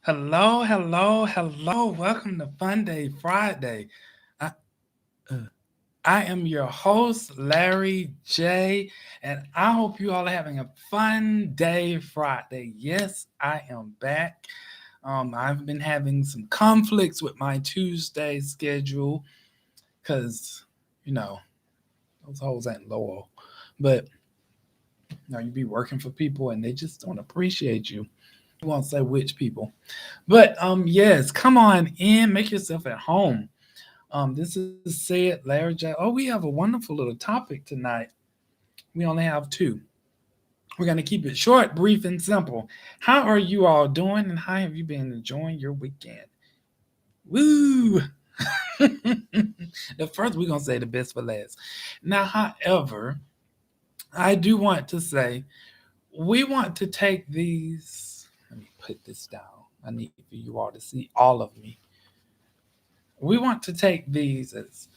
Hello, hello, hello. Welcome to Funday Friday. I, uh, I am your host, Larry J, and I hope you all are having a fun day Friday. Yes, I am back. I've been having some conflicts with my Tuesday schedule because, you know, those hoes ain't loyal. But, you be working for people and they just don't appreciate you. I won't say which people. But yes, come on in, make yourself at home. This is Say It, Larry J. Oh, we have a wonderful little topic tonight. We only have two. We're going to keep it short, brief, and simple. How are you all doing, and how have you been enjoying your weekend? Woo! The first, we're going to say the best for last. Now, however, I do want to say we want to take these. Let me put this down. I need for you all to see all of me. We want to take these as,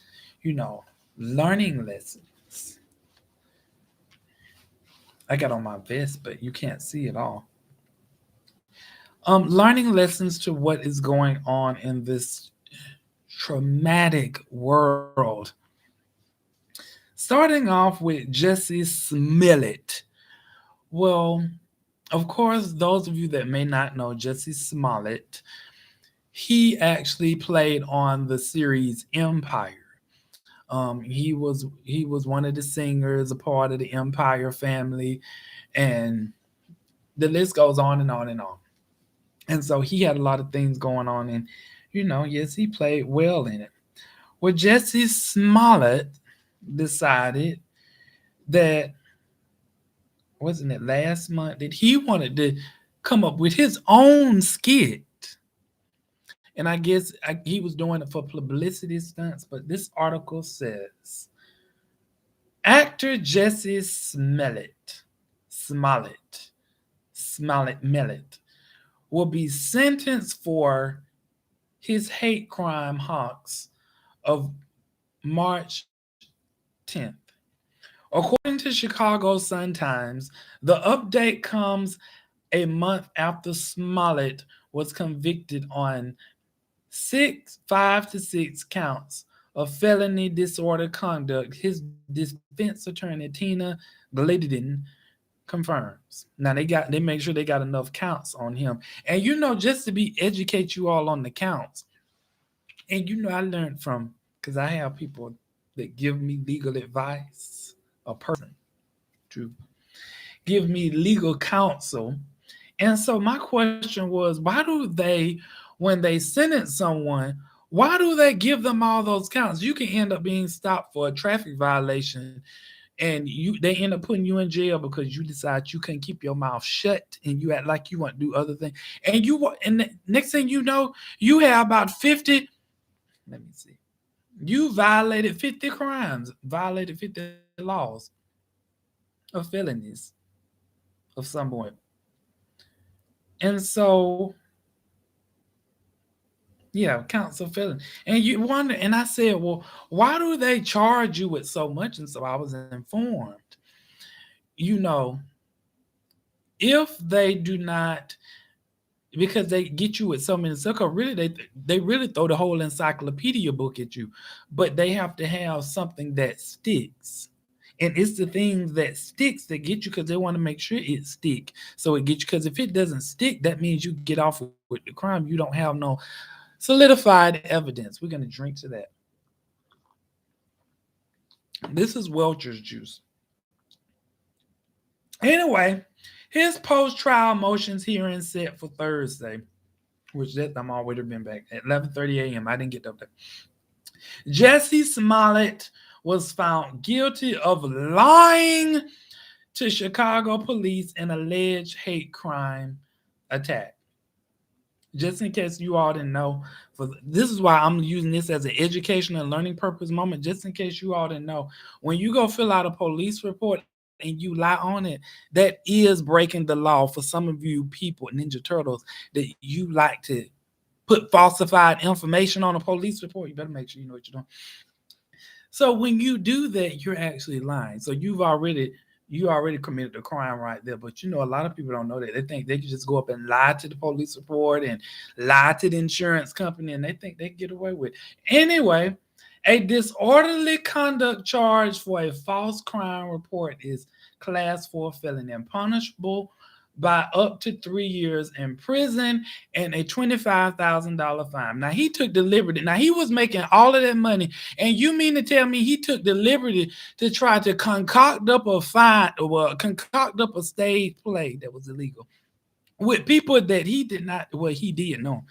you know, learning lessons. I got on my vest, but you can't see it all. Learning lessons to what is going on in this traumatic world. Starting off with Jussie Smollett. Well, of course, those of you that may not know Jussie Smollett, he actually played on the series Empire. He was one of the singers, a part of the Empire family, and the list goes on and on and on. And so he had a lot of things going on, and yes, he played well in it. Well, Jesse Smollett decided that wasn't it last month that he wanted to come up with his own skit. And I guess he was doing it for publicity stunts, but this article says actor Jesse Smollett, Millet will be sentenced for his hate crime hawks of March 10th. According to Chicago Sun-Times, the update comes a month after Smollett was convicted on 5 to 6 counts of felony disorder conduct. His defense attorney Tina Glidden confirms. Now they make sure they got enough counts on him. And just to be educate you all on the counts. And I learned from because I have people that give me legal advice, a person to give me legal counsel. And so my question was, why do they, when they sentence someone, why do they give them all those counts? You can end up being stopped for a traffic violation, and they end up putting you in jail because you decide you can't keep your mouth shut and you act like you want to do other things. And the next thing you know, you have about 50. Let me see. You violated 50 crimes, violated 50 laws of felonies of some point. And so, yeah, counts of felony. And you wonder, and I said, well, why do they charge you with so much? And so I was informed, you know, if they do not, because they get you with so many circles, really, they really throw the whole encyclopedia book at you, but they have to have something that sticks. And it's the things that sticks that get you because they want to make sure it stick. So it gets you because if it doesn't stick, that means you get off with the crime. You don't have no solidified evidence. We're gonna drink to that. This is Welch's juice. Anyway, his post-trial motions hearing set for Thursday, which that I'm already been back at 11:30 a.m. I didn't get up there. Jesse Smollett was found guilty of lying to Chicago police in alleged hate crime attack. Just in case you all didn't know, for this is why I'm using this as an educational and learning purpose moment. Just in case you all didn't know, when you go fill out a police report and you lie on it, that is breaking the law. For some of you people, Ninja Turtles, that you like to put falsified information on a police report, you better make sure you know what you're doing. So when you do that, you're actually lying. So you've already you already committed a crime right there. But a lot of people don't know that. They think they can just go up and lie to the police report and lie to the insurance company, and they think they can get away with it. Anyway, a disorderly conduct charge for a false crime report is class 4 felony and punishable by up to 3 years in prison and a $25,000 fine. Now he took the liberty. Now he was making all of that money, and you mean to tell me he took the liberty to try to concoct up a fine or concoct up a stage play that was illegal with people that he did not, well, he did know,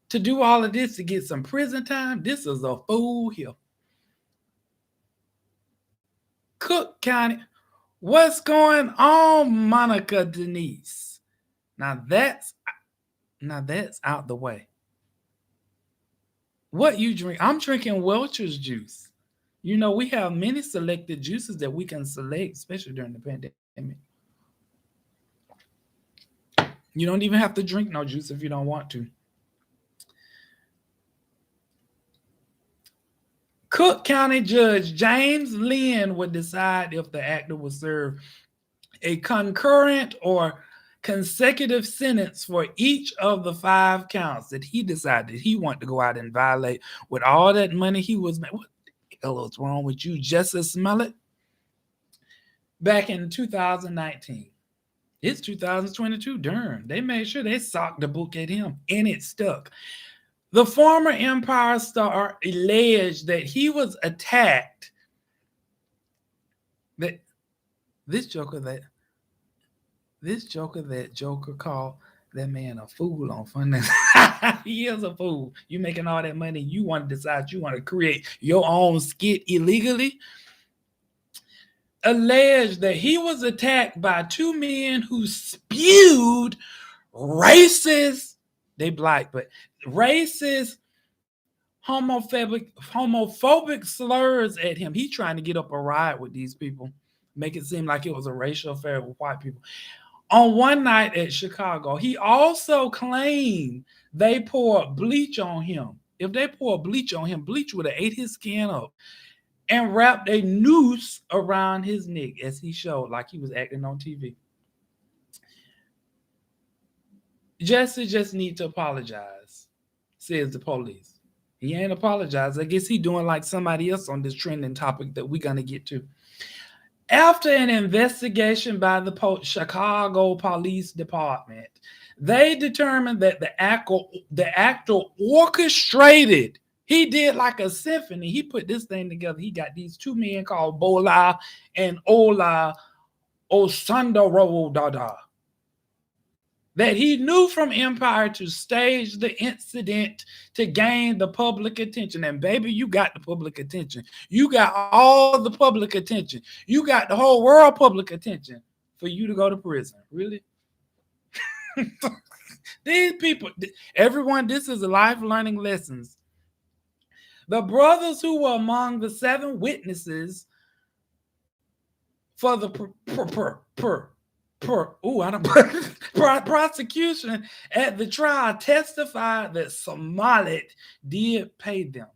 to do all of this to get some prison time? This is a fool here. Cook County, what's going on, Monica Denise? Now that's out the way. What you drink? I'm drinking Welch's juice. We have many selected juices that we can select, especially during the pandemic. You don't even have to drink no juice if you don't want to. Cook County Judge James Lynn would decide if the actor will serve a concurrent or consecutive sentence for each of the 5 counts that he decided he wanted to go out and violate with all that money he was making. What the hell is wrong with you, Jussie Smollett? Back in 2019. It's 2022. Darn, they made sure they socked the book at him, and it stuck. The former Empire star alleged that he was attacked. That this Joker called that man a fool on Funday. He is a fool. You making all that money, you want to decide you want to create your own skit illegally. Alleged that he was attacked by 2 men who spewed racist, they black, but racist, homophobic slurs at him. He trying to get up a riot with these people, make it seem like it was a racial affair with white people. On one night at Chicago, he also claimed they poured bleach on him. If they poured bleach on him, bleach would have ate his skin up and wrapped a noose around his neck as he showed like he was acting on TV. Jussie just need to apologize, says the police. He ain't apologized. I guess he doing like somebody else on this trending topic that we're going to get to. After an investigation by the Chicago Police Department, they determined that the actor orchestrated. He did like a symphony. He put this thing together. He got these 2 men called Bola and Ola Osundaro Dada that he knew from Empire to stage the incident to gain the public attention. And baby, you got the public attention. You got all the public attention. You got the whole world public attention for you to go to prison. Really? These people, everyone, this is life learning lessons. The brothers who were among the 7 witnesses for the prosecution at the trial testified that Smollett did pay them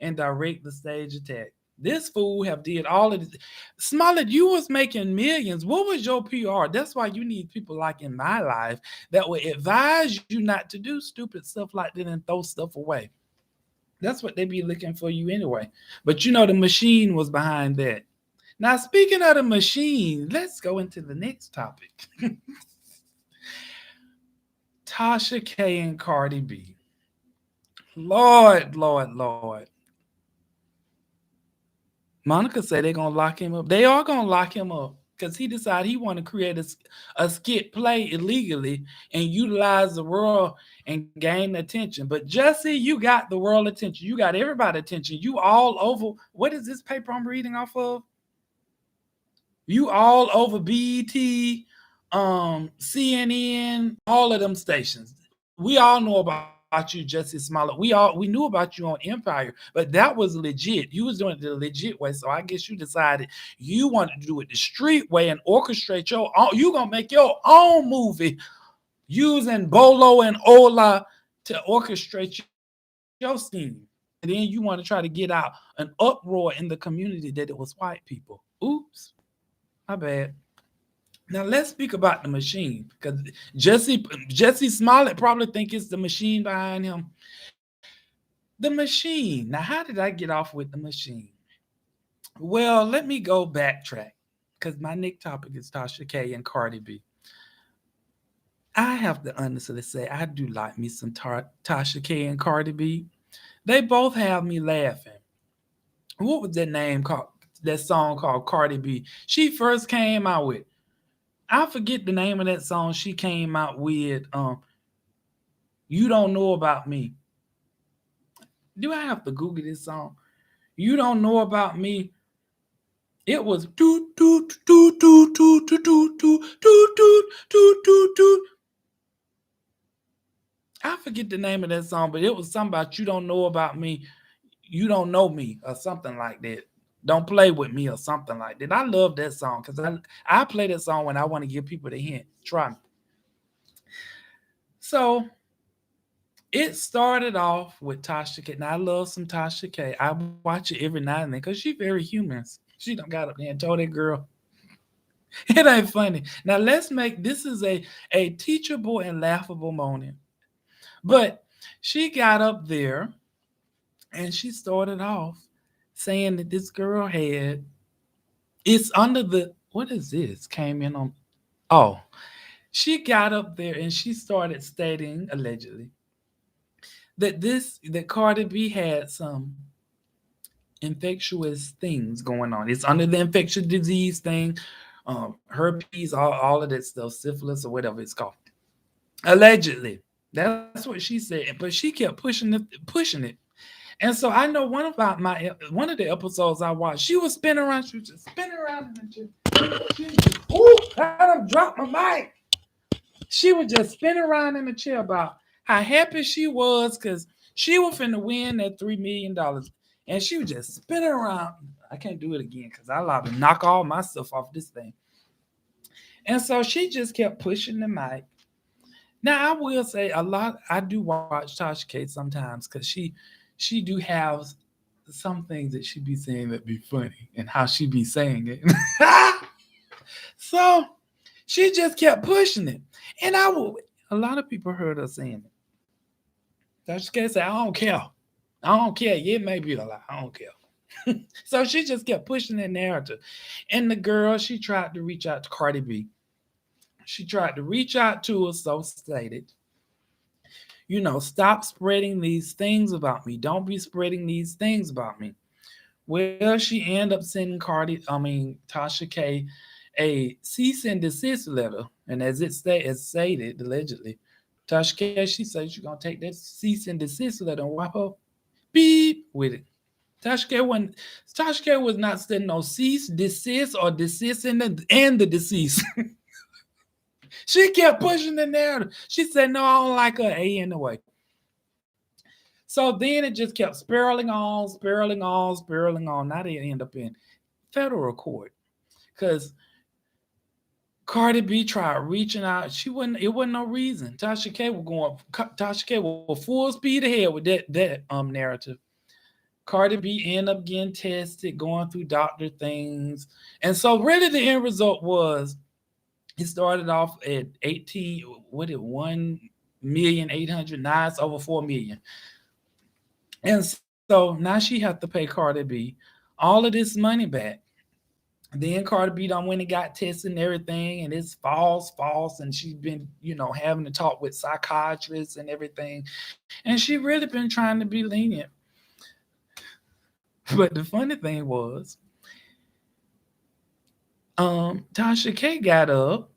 and direct the stage attack. This fool have did all of this. Smollett, you was making millions. What was your PR? That's why you need people like in my life that will advise you not to do stupid stuff like that and throw stuff away. That's what they be looking for you anyway. But the machine was behind that. Now, speaking of the machine, let's go into the next topic. Tasha K and Cardi B. Lord. Monica said they're going to lock him up. They are going to lock him up because he decided he want to create a skit play illegally and utilize the world and gain attention. But Jussie, you got the world attention. You got everybody attention. You all over. What is this paper I'm reading off of? You all over BET, CNN, all of them stations. We all know about you, Jussie Smollett. We knew about you on Empire, but that was legit. You was doing it the legit way, so I guess you decided you wanted to do it the street way and orchestrate your own. You gonna make your own movie using Bolo and Ola to orchestrate your scheme, and then you want to try to get out an uproar in the community that it was white people. Oops. My bad. Now let's speak about the machine because Jussie Smollett probably think it's the machine behind him. The machine. Now, how did I get off with the machine? Well, let me go backtrack because my next topic is Tasha K and Cardi B. I have to honestly say I do like me some Tasha K and Cardi B. They both have me laughing. What was that name called? That song called Cardi B. She first came out with. I forget the name of that song she came out with. You don't know about me. Do I have to Google this song? You don't know about me. It was do do do do do do do do do do do do do. I forget the name of that song, but it was something about you don't know about me, you don't know me, or something like that. Don't play with me, or something like that. I love that song because I play that song when I want to give people the hint. Try me. So it started off with Tasha K. Now I love some Tasha K. I watch it every now and then because she's very humorous. She done got up there and told that girl, it ain't funny. Now let's make this is a teachable and laughable moment. But she got up there and she started off saying that this girl had it's under the what is this? Came in on oh, she got up there and she started stating allegedly that Cardi B had some infectious things going on. It's under the infectious disease thing, herpes, all of that stuff, syphilis or whatever it's called. Allegedly. That's what she said. But she kept pushing it. And so I know one of the episodes I watched, she was spinning around, she was just spinning around in the chair. She was just, ooh, I done dropped my mic. She was just spinning around in the chair about how happy she was because she was finna win that $3 million. And she was just spinning around. I can't do it again because I love to knock all my stuff off this thing. And so she just kept pushing the mic. Now I will say a lot. I do watch Tasha K sometimes because she do have some things that she be saying that be funny and how she be saying it. So she just kept pushing it, and I will. A lot of people heard her saying it. Tasha K said, "I don't care. I don't care. Yeah, it may be a lie. I don't care." So she just kept pushing that narrative, and the girl she tried to reach out to Cardi B. She tried to reach out to her, so stated, stop spreading these things about me. Don't be spreading these things about me. Well, she ended up sending Tasha K a cease and desist letter. And as stated, allegedly, Tasha K, she said she's gonna take that cease and desist letter and wipe her beep with it. Tasha K wasn't Tasha K was not sending no cease, desist, or desist and the deceased. She kept pushing the narrative. She said, no, I don't like her A in the way. So then it just kept spiraling on, spiraling on, spiraling on. Now they end up in federal court because Cardi B tried reaching out. She wasn't. It wasn't no reason. Tasha K was going. Tasha K was full speed ahead with that narrative. Cardi B ended up getting tested, going through doctor things, and so really the end result was it started off at 18. What it 1,800,000. Now it's over 4 million. And so now she have to pay Cardi B all of this money back. Then Cardi B done went and got tested and everything, and it's false, and she's been, having to talk with psychiatrists and everything, and she really been trying to be lenient. But the funny thing was, Tasha K got up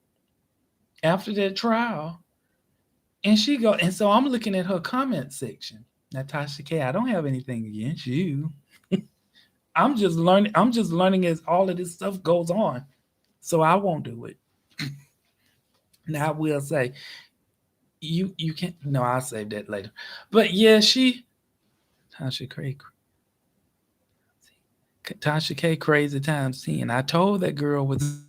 after that trial, and and so I'm looking at her comment section. Now, Tasha K, I don't have anything against you. I'm just learning as all of this stuff goes on. So I won't do it. Now I will say you can't no, I'll save that later. But yeah, Tasha K Tasha K crazy times 10. I told that girl was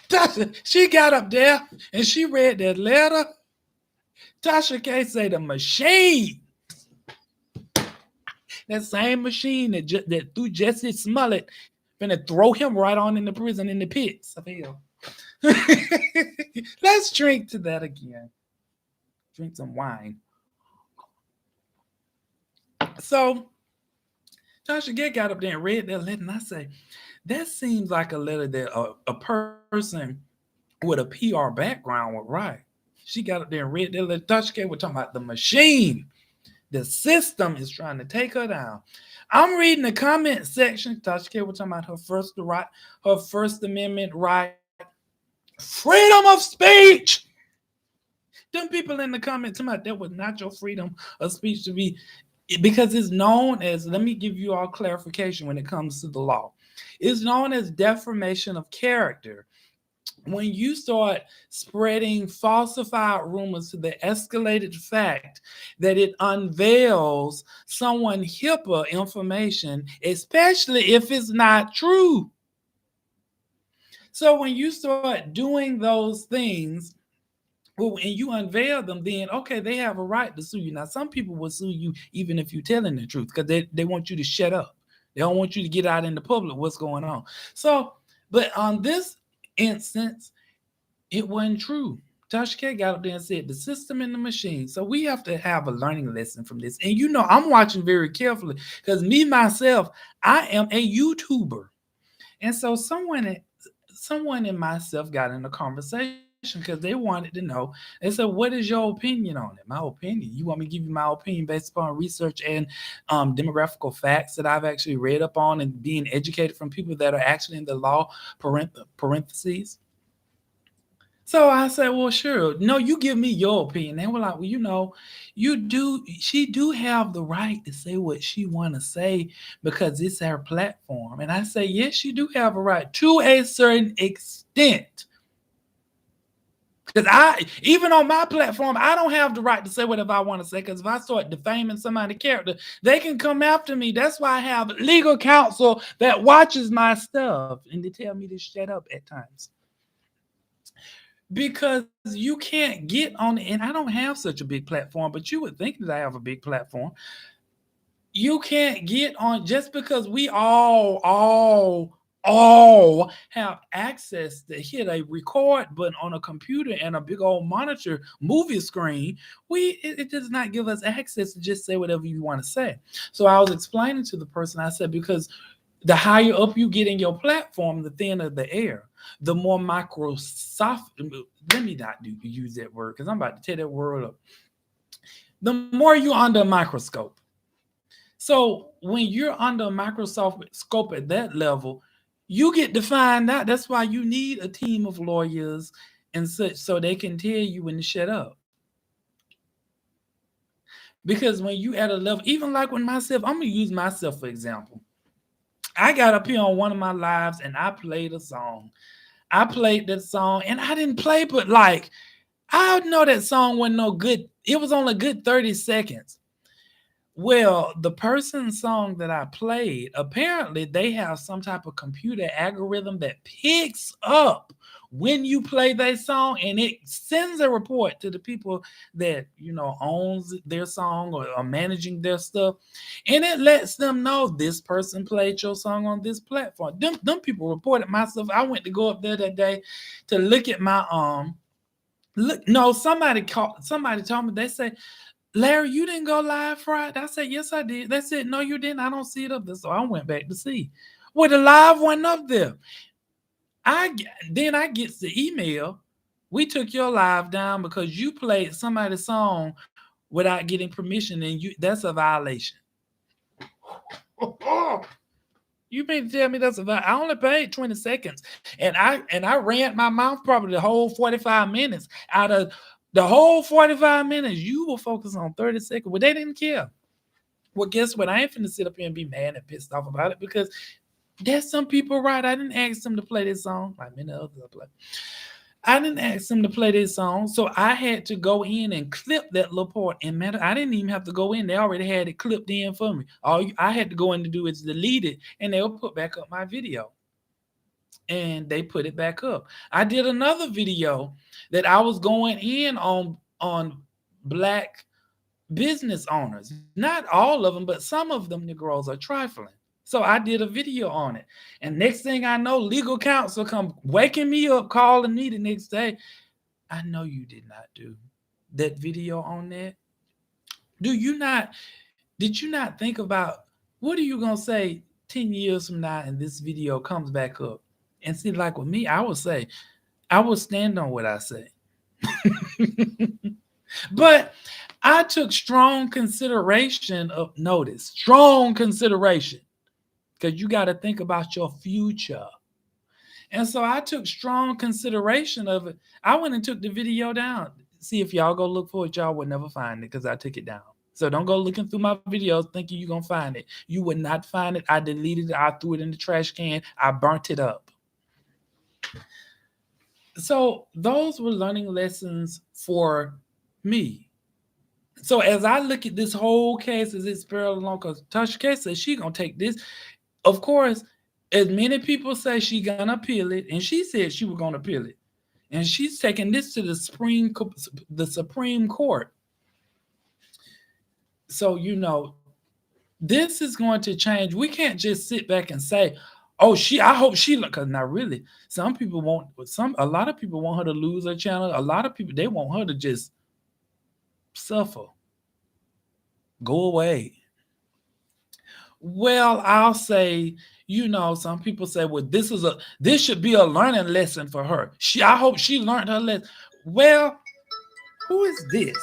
Tasha, she got up there and she read that letter. Tasha K say the machine. That same machine that threw Jussie Smollett Finna throw him right on in the prison in the pits of hell. Let's drink to that again. Drink some wine. So Tasha Gay got up there and read that letter, and I say, that seems like a letter that a person with a PR background would write. She got up there and read that letter. Tasha Gay was talking about the machine. The system is trying to take her down. I'm reading the comment section. Tasha K was talking about her First Amendment right, freedom of speech. Them people in the comments talking about that was not your freedom of speech to be, because it's known as. Let me give you all clarification when it comes to the law. It's known as defamation of character. When you start spreading falsified rumors to the escalated fact that it unveils someone HIPAA information, especially if it's not true. So when you start doing those things, well, and you unveil them, then okay, they have a right to sue you. Now, some people will sue you even if you're telling the truth because they want you to shut up. They don't want you to get out in the public what's going on. So, but on this instance, it wasn't true. Tasha K got up there and said the system and the machine. So we have to have a learning lesson from this. And I'm watching very carefully because me myself, I am a YouTuber. And so someone and myself got in a conversation because they wanted to know. They said, "What is your opinion on it?" My opinion. You want me to give you my opinion based upon research and demographical facts that I've actually read up on and being educated from people that are actually in the law parentheses. So I said, well, sure. No, you give me your opinion. They were like, well, she do have the right to say what she want to say because it's her platform. And I say, yes, you do have a right to a certain extent. Because even on my platform, I don't have the right to say whatever I want to say. Because if I start defaming somebody's character, they can come after me. That's why I have legal counsel that watches my stuff, and they tell me to shut up at times. Because you can't get on, and I don't have such a big platform, but you would think that I have a big platform. You can't get on just because we all have access to hit a record button on a computer and a big old monitor movie screen. It does not give us access to just say whatever you want to say. So I was explaining to the person, I said, because the higher up you get in your platform, the thinner the air, the more Microsoft. Let me not use that word because I'm about to tear that word up. The more you're under a microscope. So when you're under a microscope at that level, you get to find out. That's why you need a team of lawyers and such so they can tell you when to shut up. Because when you at a level, even like with myself, I'm gonna use myself for example. I got up here on one of my lives and I played a song. I played that song and I didn't play, but like, I know that song wasn't no good. It was only a good 30 seconds. Well, the person's song that I played, apparently they have some type of computer algorithm that picks up when you play that song and it sends a report to the people that owns their song or are managing their stuff, and it lets them know this person played your song on this platform. Them people reported my stuff. I went to go up there that day to look at my look. No, somebody told me. They say, Larry, you didn't go live Friday? I said, yes, I did. They said, no, you didn't. I don't see it up there. So I went back to see. Well, the live wasn't up there. Then I get the email. We took your live down because you played somebody's song without getting permission, and that's a violation. You mean to tell me that's a violation? I only paid 20 seconds. And I ran my mouth probably the whole 45 minutes. Out of the whole 45 minutes, you will focus on 30 seconds. Well, they didn't care. Well, guess what? I ain't finna sit up here and be mad and pissed off about it because there's some people right. I didn't ask them to play this song like many others I play. I didn't ask them to play this song, so I had to go in and clip that little part. And I didn't even have to go in; they already had it clipped in for me. All I had to go in to do is delete it, and they'll put back up my video. And they put it back up. I did another video that I was going in on black business owners. Not all of them, but some of them Negroes are trifling. So I did a video on it. And next thing I know, legal counsel come waking me up, calling me the next day. I know you did not do that video on that. Do you not, did you not think about what are you gonna say 10 years from now and this video comes back up? And see, like with me, I would say, I will stand on what I say. But I took strong consideration of notice, strong consideration, because you got to think about your future. And so I took strong consideration of it. I went and took the video down. See, if y'all go look for it, y'all would never find it because I took it down. So don't go looking through my videos thinking you're going to find it. You would not find it. I deleted it. I threw it in the trash can. I burnt it up. So those were learning lessons for me. So as I look at this whole case as it's spiraled along, because Tasha K says she gonna take this. Of course, as many people say she gonna appeal it, and she said she was gonna appeal it, and she's taking this to the Supreme Court. So this is going to change. We can't just sit back and say, "Oh, I hope she," because not really. Some people want a lot of people want her to lose her channel. A lot of people they want her to just suffer, go away. Well, I'll say, some people say, well, this should be a learning lesson for her. I hope she learned her lesson. Well, who is this?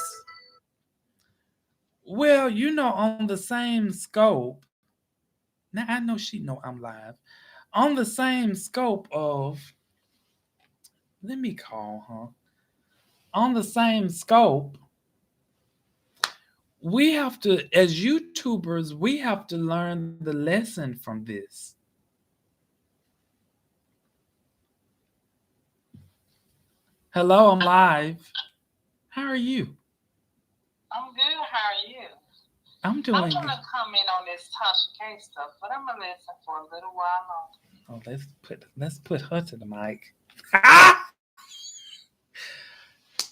Well, on the same scope. Now I know she know I'm live. On the same scope of, let me call her. On the same scope, we have to, as YouTubers, we have to learn the lesson from this. Hello, I'm live. How are you? I'm good. How are you? I'm doing I'm good. gonna comment on this Tasha K stuff, but I'm gonna listen for a little while longer. Oh, let's put her to the mic.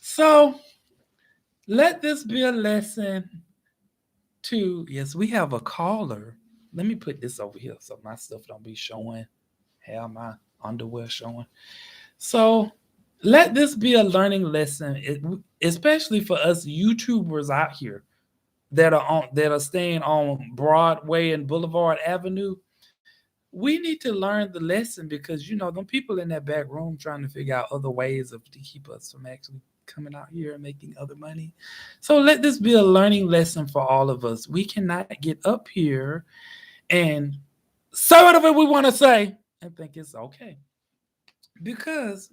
So let this be a lesson to, yes, we have a caller. Let me put this over here so my stuff don't be showing. Have my underwear showing. So let this be a learning lesson, especially for us YouTubers out here that are staying on Broadway and Boulevard Avenue. We need to learn the lesson because them people in that back room trying to figure out other ways to keep us from actually coming out here and making other money. So let this be a learning lesson for all of us. We cannot get up here and say whatever we want to say and think it's okay because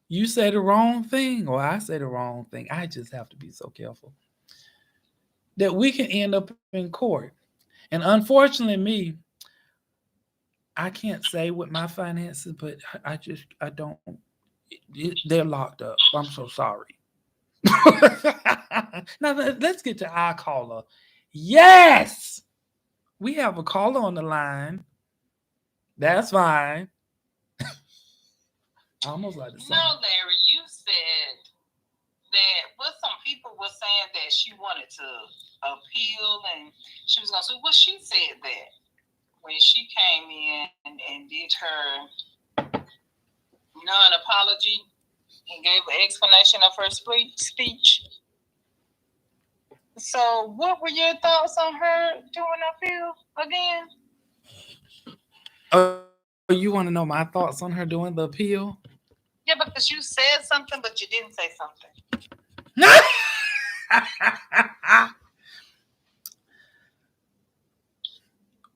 you say the wrong thing or I say the wrong thing. I just have to be so careful that we can end up in court. And unfortunately, me, I can't say with my finances, but I don't. They're locked up. I'm so sorry. Now let's get to our caller. Yes, we have a caller on the line. That's fine. I almost like to say. No, Larry, you said that some people were saying that she wanted to appeal and she was gonna sue. Well, she said that when she came in and did her non-apology and gave an explanation of her speech. So, what were your thoughts on her doing appeal again? Oh, you want to know my thoughts on her doing the appeal? Yeah, because you said something, but you didn't say something.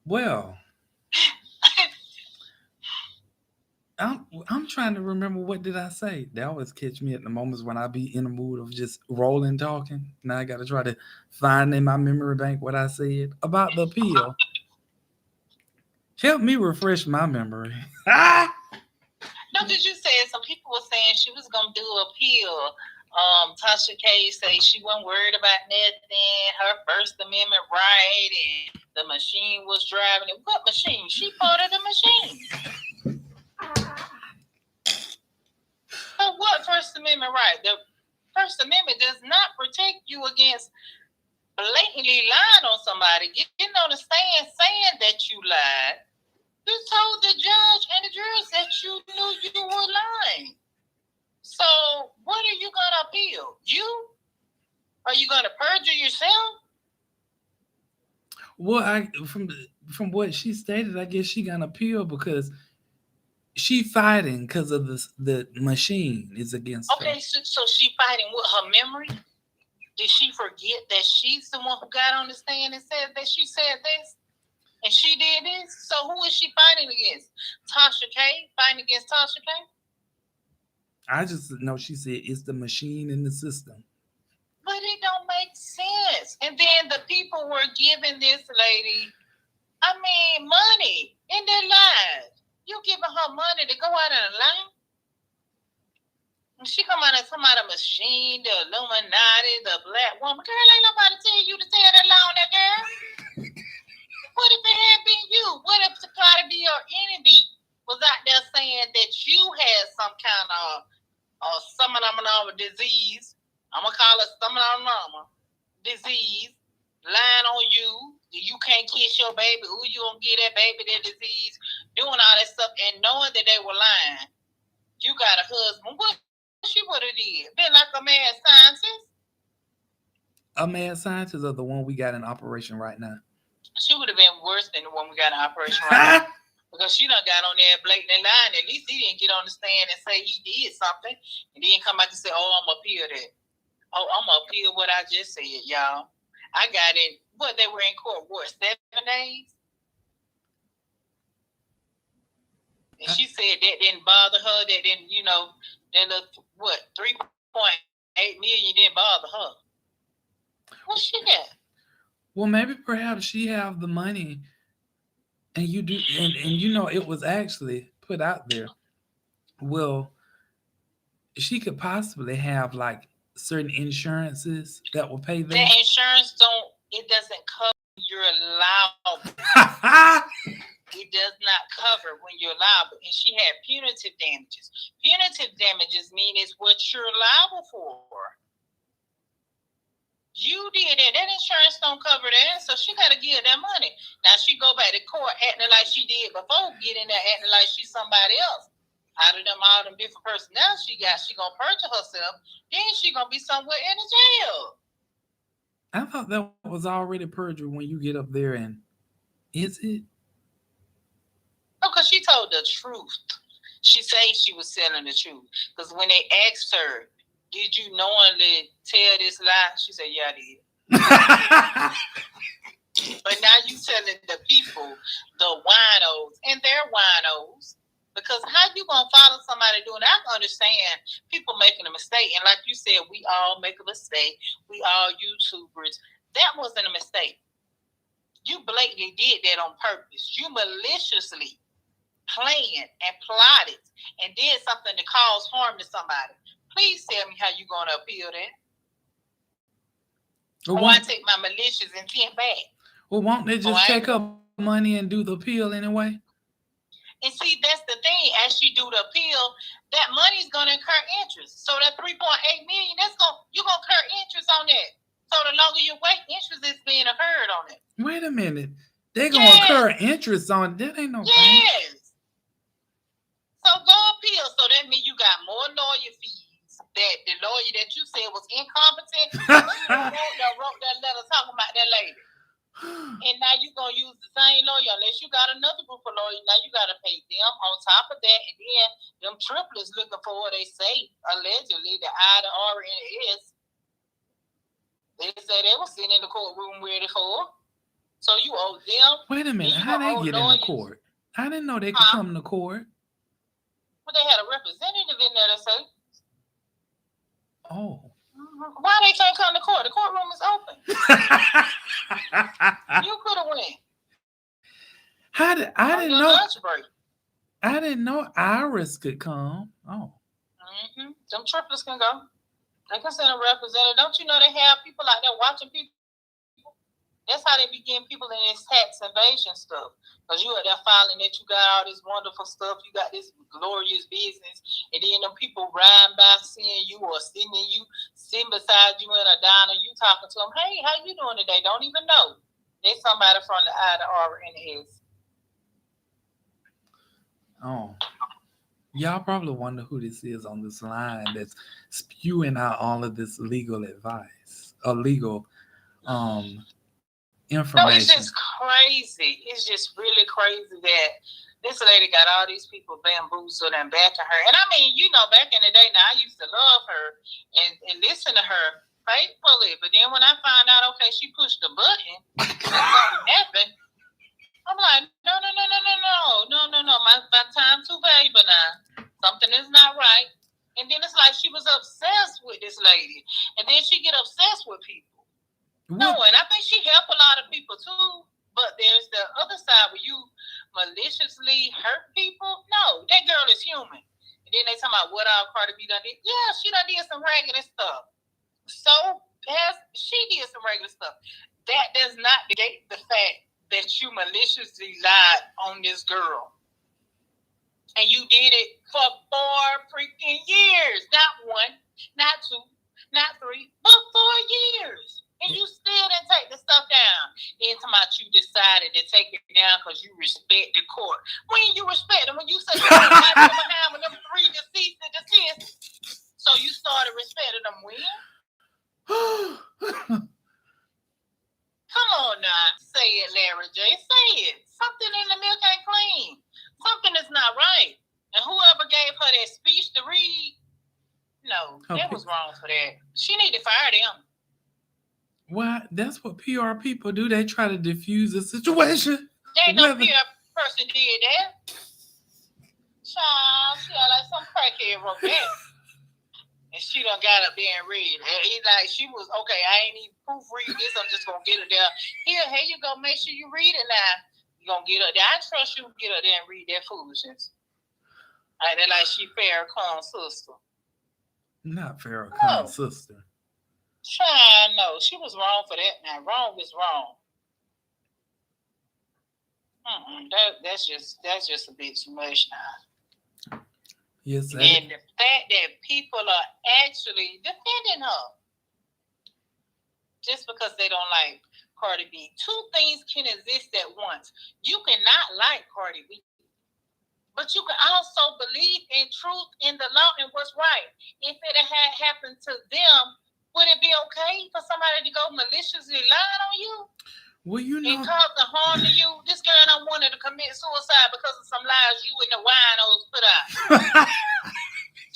Well, I'm trying to remember what did I say. They always catch me at the moments when I be in a mood of just rolling talking. Now I got to try to find in my memory bank what I said about the appeal. Help me refresh my memory. No, because you said some people were saying she was gonna do an appeal. Tasha K said she wasn't worried about nothing. Her First Amendment right, and the machine was driving it. What machine? She part of the machine. So what First Amendment right? The First Amendment does not protect you against blatantly lying on somebody, getting on the stand saying that you lied. You told the judge and the jurors that you knew you were lying. So what are you gonna appeal? Are you gonna perjure yourself? Well, from what she stated, I guess she got an appeal because she fighting because of the machine is against her. Okay, so she fighting with her memory. Did she forget that she's the one who got on the stand and said that she said this? And she did this? So who is she fighting against? Tasha K? Fighting against Tasha K? I just know she said it's the machine in the system. But it don't make sense. And then the people were giving this lady, money in their lives. You giving her money to go out in a line? And she come out and talking about a machine, the Illuminati, the black woman. Girl, ain't nobody tell you to tell that lie on that girl. What if it had been you? What if the Cardi or enemy was out there saying that you had some kind of summonama disease? I'm gonna call it summonama disease, lying on you. You can't kiss your baby. Who you gonna get that baby that disease? Doing all that stuff and knowing that they were lying. You got a husband. What she would have did? Been like a mad scientist? A mad scientist or the one we got in operation right now? She would have been worse than the one we got in operation right now. Because she done got on there blatantly lying. At least he didn't get on the stand and say he did something. And then come back and say, oh, I'm going to appeal that. Oh, I'm going to appeal what I just said, y'all. I got it. What, they were in court, 7 days? And she said that didn't bother her. That didn't, that 3.8 million didn't bother her. What she got? Well, maybe perhaps she have the money, and you do, and it was actually put out there. Well, she could possibly have like certain insurances that will pay them. The insurance doesn't cover your liable. It does not cover when you're liable. And she had punitive damages. Punitive damages mean it's what you're liable for. You did it. That insurance don't cover that, so she got to give that money. Now she go back to court acting like she did before, getting there acting like she's somebody else. Out of them all them different personnel she got, she gonna perjure herself. Then she gonna be somewhere in the jail. I thought that was already perjury when you get up there, and is it? No, because she told the truth. She said she was telling the truth. Because when they asked her, did you knowingly tell this lie? She said, yeah, I did. But now you telling the people, the winos, and they're winos. Because how you going to follow somebody doing that? I can understand people making a mistake. And like you said, we all make a mistake. We all YouTubers. That wasn't a mistake. You blatantly did that on purpose. You maliciously planned and plotted and did something to cause harm to somebody. Please tell me how you going to appeal that. Or I take my malicious intent back. Well, won't they just take up money and do the appeal anyway? And see, that's the thing. As she do the appeal, that money is going to incur interest. So that 3.8 million, you're going to incur interest on that. So the longer you wait, interest is being incurred on it. Wait a minute. They're going to incur interest on it. That ain't no thing. Yes. So go appeal. So that means you got more lawyer fees. That the lawyer that you said was incompetent, wrote that letter talking about that lady. And now you're going to use the same lawyer unless you got another group of lawyers. Now you got to pay them on top of that. And then them triplets looking for what they say, allegedly, the I, the R, and the S. They say they were sitting in the courtroom ready for. So you owe them. Wait a minute. How they get in the court? I didn't know they could come to court. Well, they had a representative in there to say. Oh. Why they can't come to court? The courtroom is open. You could have went. I didn't know Iris could come. Oh. Mm-hmm. Them triplets can go. They can send a representative. Don't you know they have people out there watching people? That's how they begin people in this tax evasion stuff. Because you are there filing that you got all this wonderful stuff. You got this glorious business. And then them people riding by seeing you or sending you sitting beside you in a diner, you talking to them, hey, how you doing today? Don't even know. They somebody from the I, the R, and the S. Oh, y'all probably wonder who this is on this line that's spewing out all of this legal advice or legal um No, it's information. just crazy. It's just really crazy that this lady got all these people bamboozled and backing her. And I mean, you know, back in the day, now I used to love her and listen to her faithfully. But then when I found out, okay, she pushed the button and something happened, I'm like, no. My time too valuable now. Something is not right. And then it's like she was obsessed with this lady. And then she get obsessed with people. No, and I think she helped a lot of people too. But there's the other side where you maliciously hurt people. No, that girl is human. And then they talking about what all Cardi B done did. Yeah, she done did some regular stuff. So she did some regular stuff. That does not negate the fact that you maliciously lied on this girl. And you did it for 4 freaking years. Not 1, not 2, not 3, but 4 years. And you still didn't take the stuff down. Then about you decided to take it down because you respect the court. When you respect them, when you say you like behind with them 3 deceased and deceased, so you started respecting them when? Come on now. Say it, Larry J. Say it. Something in the milk ain't clean. Something is not right. And whoever gave her that speech to read, no, that was wrong for that. She need to fire them. Well, that's what PR people do. They try to diffuse the situation. Ain't no PR person did that. Child, she like some crackhead wrote that. And she done got up there and read. And he like, she was, okay, I ain't even proofread this. I'm just going to get it there. Here you go. Make sure you read it now. You're going to get up there. I trust you to get up there and read that foolishness. Like, they're like she Farrakhan's sister. Not Farrakhan's sister. Child, no. She was wrong for that now. Wrong is wrong. That's just a bit too much now. Yes, and the fact that people are actually defending her just because they don't like Cardi B. 2 things can exist at once. You cannot like Cardi B, but you can also believe in truth, in the law, and what's right. If it had happened to them, would it be okay for somebody to go maliciously lying on you? Well, you know, and cause the harm to you. This girl don't wanted to commit suicide because of some lies you and the winos put out.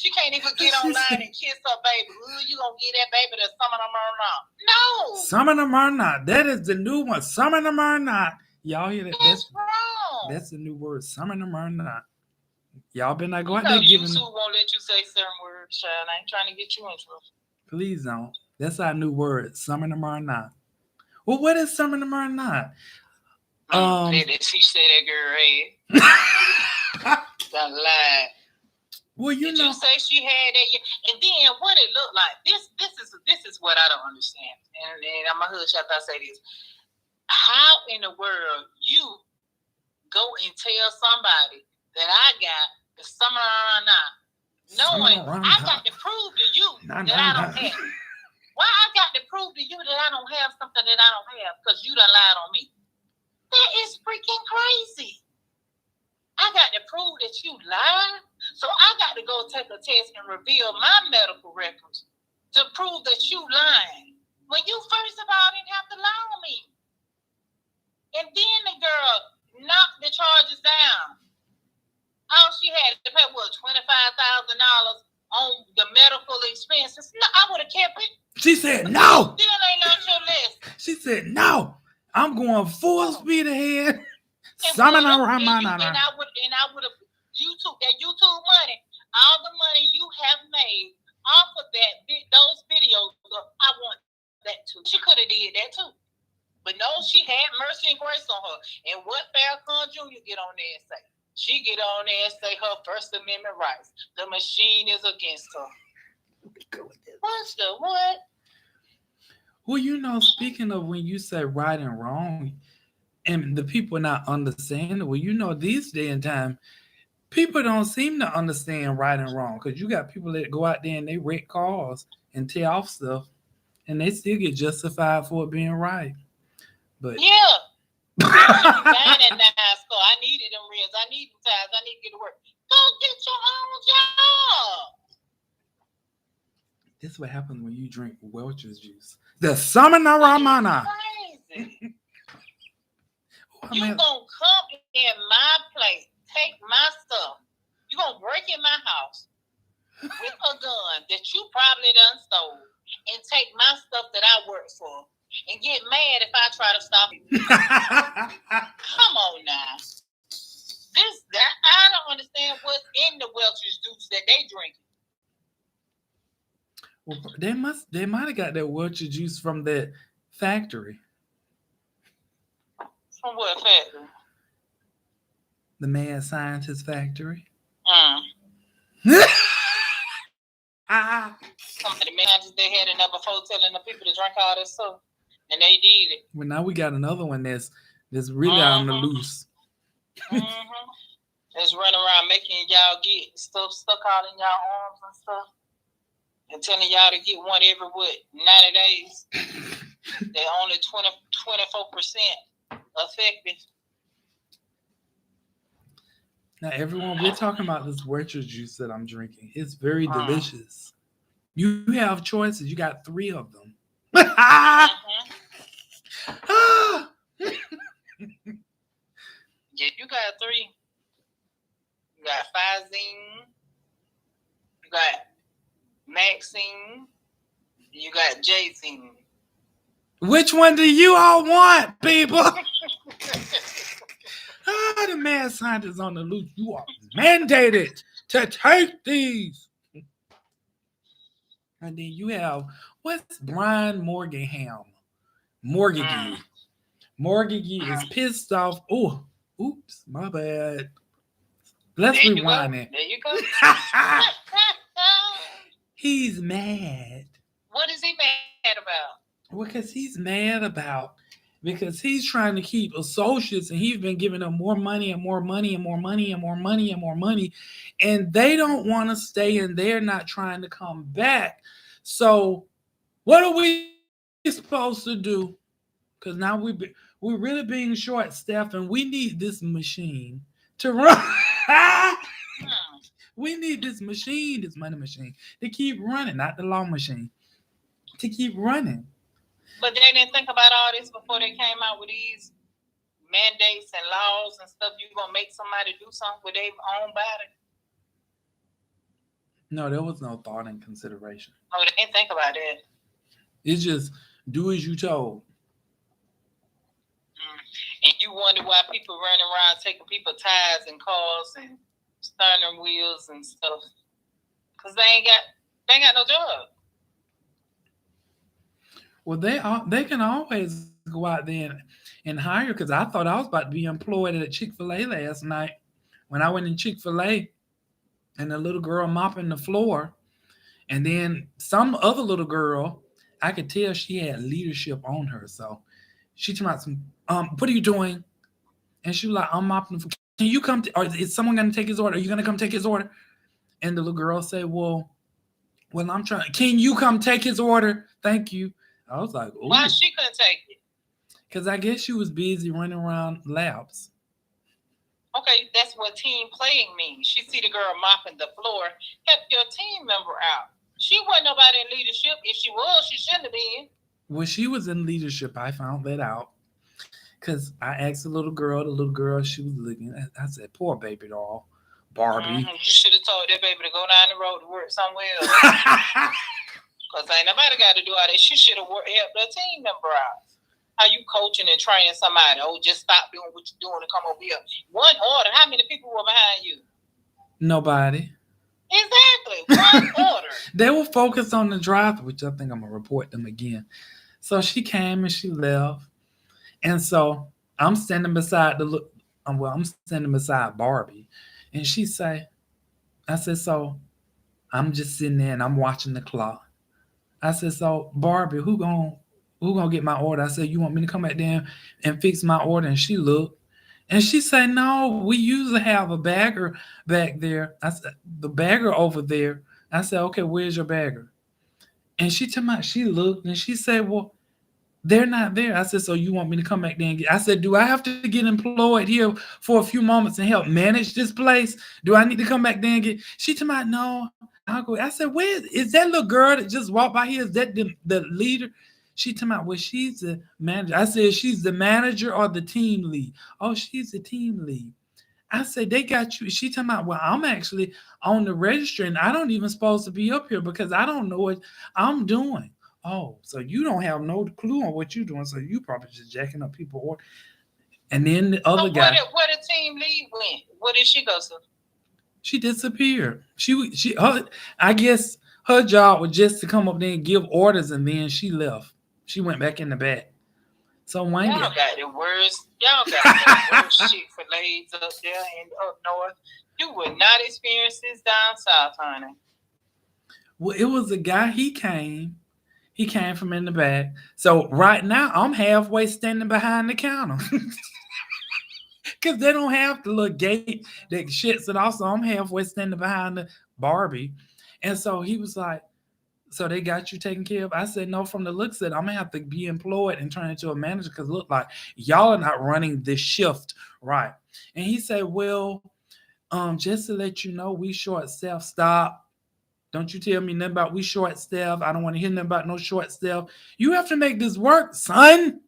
She can't even get online and kiss her baby. Ooh, you gonna get that baby to some of them are not. No. Some of them are not. That is the new one. Some of them are not. Y'all hear that? That's wrong. That's the new word. Some of them are not. Y'all better not go out there giving. YouTube won't let you say certain words, child. I ain't trying to get you in trouble. Please don't. That's our new word. Some of them are not. Well, what is some of them are not? She said that girl head. Don't lie. Well, you Did know. You say she had that? And then what it looked like? This is what I don't understand. And I'm a hush after I say this. How in the world you go and tell somebody that I got the summer or not, knowing I got to prove to you that I don't have? Why I got to prove to you that I don't have something that I don't have because you done lied on me? That is freaking crazy. I got to prove that you lied. So I got to go take a test and reveal my medical records to prove that you lying. When you first of all didn't have to lie on me. And then the girl knocked the charges down. All she had to pay was $25,000 on the medical expenses. No, I would have kept it. She said no. Still ain't learned your lesson. She said no. I'm going full speed ahead. And I would have YouTube money, all the money you have made off of those videos. I want that too. She could have did that too, but no, she had mercy and grace on her. And what Farrakhan Jr. get on there and say? She get on there and say her First Amendment rights. The machine is against her. What's the what? Well, you know, speaking of when you say right and wrong, and the people not understanding, well, you know, these day and time, People don't seem to understand right and wrong because you got people that go out there and they wreck cars and tear off stuff, and they still get justified for it being right. But Yeah. You should be buying that nice car. I needed them rims. I need them tires. I need to get to work. Go get your own job. this is what happens when you drink Welch's juice. The Samana Ramana. Crazy. I You mean, gonna come in my place, take my stuff. You gonna break in my house with a gun that you probably done stole and take my stuff that I work for and get mad if I try to stop you. Come on now. I don't understand what's in the Welch's juice that they drink. well, they might have got that Welch's juice from that factory. From what factory? The Mad Scientist Factory. Somebody mentioned they had enough before telling the people to drink all this stuff, and they did it. Well, now we got another one that's really out on the loose. That's running around making y'all get stuff stuck out in y'all arms and stuff, and telling y'all to get one every 90 days. They're only 24% effective. Now, everyone, we're talking about this Welch's juice that I'm drinking. It's very delicious. You have choices. You got 3 of them. Yeah, you got 3. You got Physine. You got Maxine. You got Jazine. Which one do you all want, people? The mad scientist on the loose. You are mandated to take these. And then you have, what's Brian Morganham? Morgagee. Morgagee is pissed off. Oh, oops, my bad. Let's rewind it. There you go. He's mad. What is he mad about? Because he's trying to keep associates and he's been giving them more money and more money and more money and more money and more money. And they don't want to stay and they're not trying to come back. So what are we supposed to do? Because now we're really being short-staffed and we need this machine to run. We need this machine, this money machine, to keep running, not the law machine, to keep running. But they didn't think about all this before they came out with these mandates and laws and stuff. You gonna make somebody do something with their own body? No, there was no thought and consideration. Oh, they didn't think about that. It's just do as you told. And you wonder why people running around taking people's tires and cars and steering wheels and stuff, because they ain't got no job. Well, they can always go out there and hire, because I thought I was about to be employed at Chick-fil-A last night when I went in Chick-fil-A and the little girl mopping the floor. And then some other little girl, I could tell she had leadership on her. So she told me, what are you doing? And she was like, I'm mopping the floor. Can you come, or is someone going to take his order? Are you going to come take his order? And the little girl said, well, I'm trying. Can you come take his order? Thank you. I was like, ooh. Why she couldn't take it? Because I guess she was busy running around labs. Okay, that's what team playing means. She see the girl mopping the floor, help your team member out. She wasn't nobody in leadership. If she was, she shouldn't have been. When she was in leadership, I found that out. Because I asked the little girl, she was looking at, I said, poor baby doll, Barbie. You should have told that baby to go down the road to work somewhere else. Because ain't nobody got to do all that. She should have helped her team member out. How you coaching and training somebody? Oh, just stop doing what you're doing and come over here. One order. How many people were behind you? Nobody. Exactly. One order. They were focused on the drive, which I think I'm going to report them again. So she came and she left. And so I'm standing beside I'm standing beside Barbie. And she say, I said, so I'm just sitting there and I'm watching the clock. I said, so Barbie, who gonna get my order? I said, you want me to come back there and fix my order? And she looked And she said, no, we usually have a bagger back there. I said, the bagger over there. I said, okay, where's your bagger? And she told me, she looked and she said, well, they're not there. I said, so you want me to come back there and get? I said, do I have to get employed here for a few moments and help manage this place? Do I need to come back there and get? She told me, no, I'll go. I said, where is that little girl that just walked by here? Is that the leader? She told me, well, she's the manager. I said, she's the manager or the team lead? Oh, she's the team lead. I said, they got you. She talking about, well, I'm actually on the register and I don't even supposed to be up here because I don't know what I'm doing. Oh, so you don't have no clue on what you're doing. So you probably just jacking up people. And then the So other guy. where the team lead went? Where did she go to? She disappeared. I guess her job was just to come up there and give orders and then she left. She went back in the back. So one Y'all got the worst. Y'all got the worst Chick-fil-A's up there and up north. You would not experience this down south, honey. Well, it was a guy. He came from in the back. So right now I'm halfway standing behind the counter. Because they don't have the little gate that shits it off. So I'm halfway standing behind the Barbie. And so he was like, so they got you taken care of? I said, no, from the looks of it, I'm going to have to be employed and turn into a manager because look like y'all are not running this shift right. And he said, well, just to let you know, we short staff. Stop. Don't you tell me nothing about we short staff. I don't want to hear nothing about no short staff. You have to make this work, son.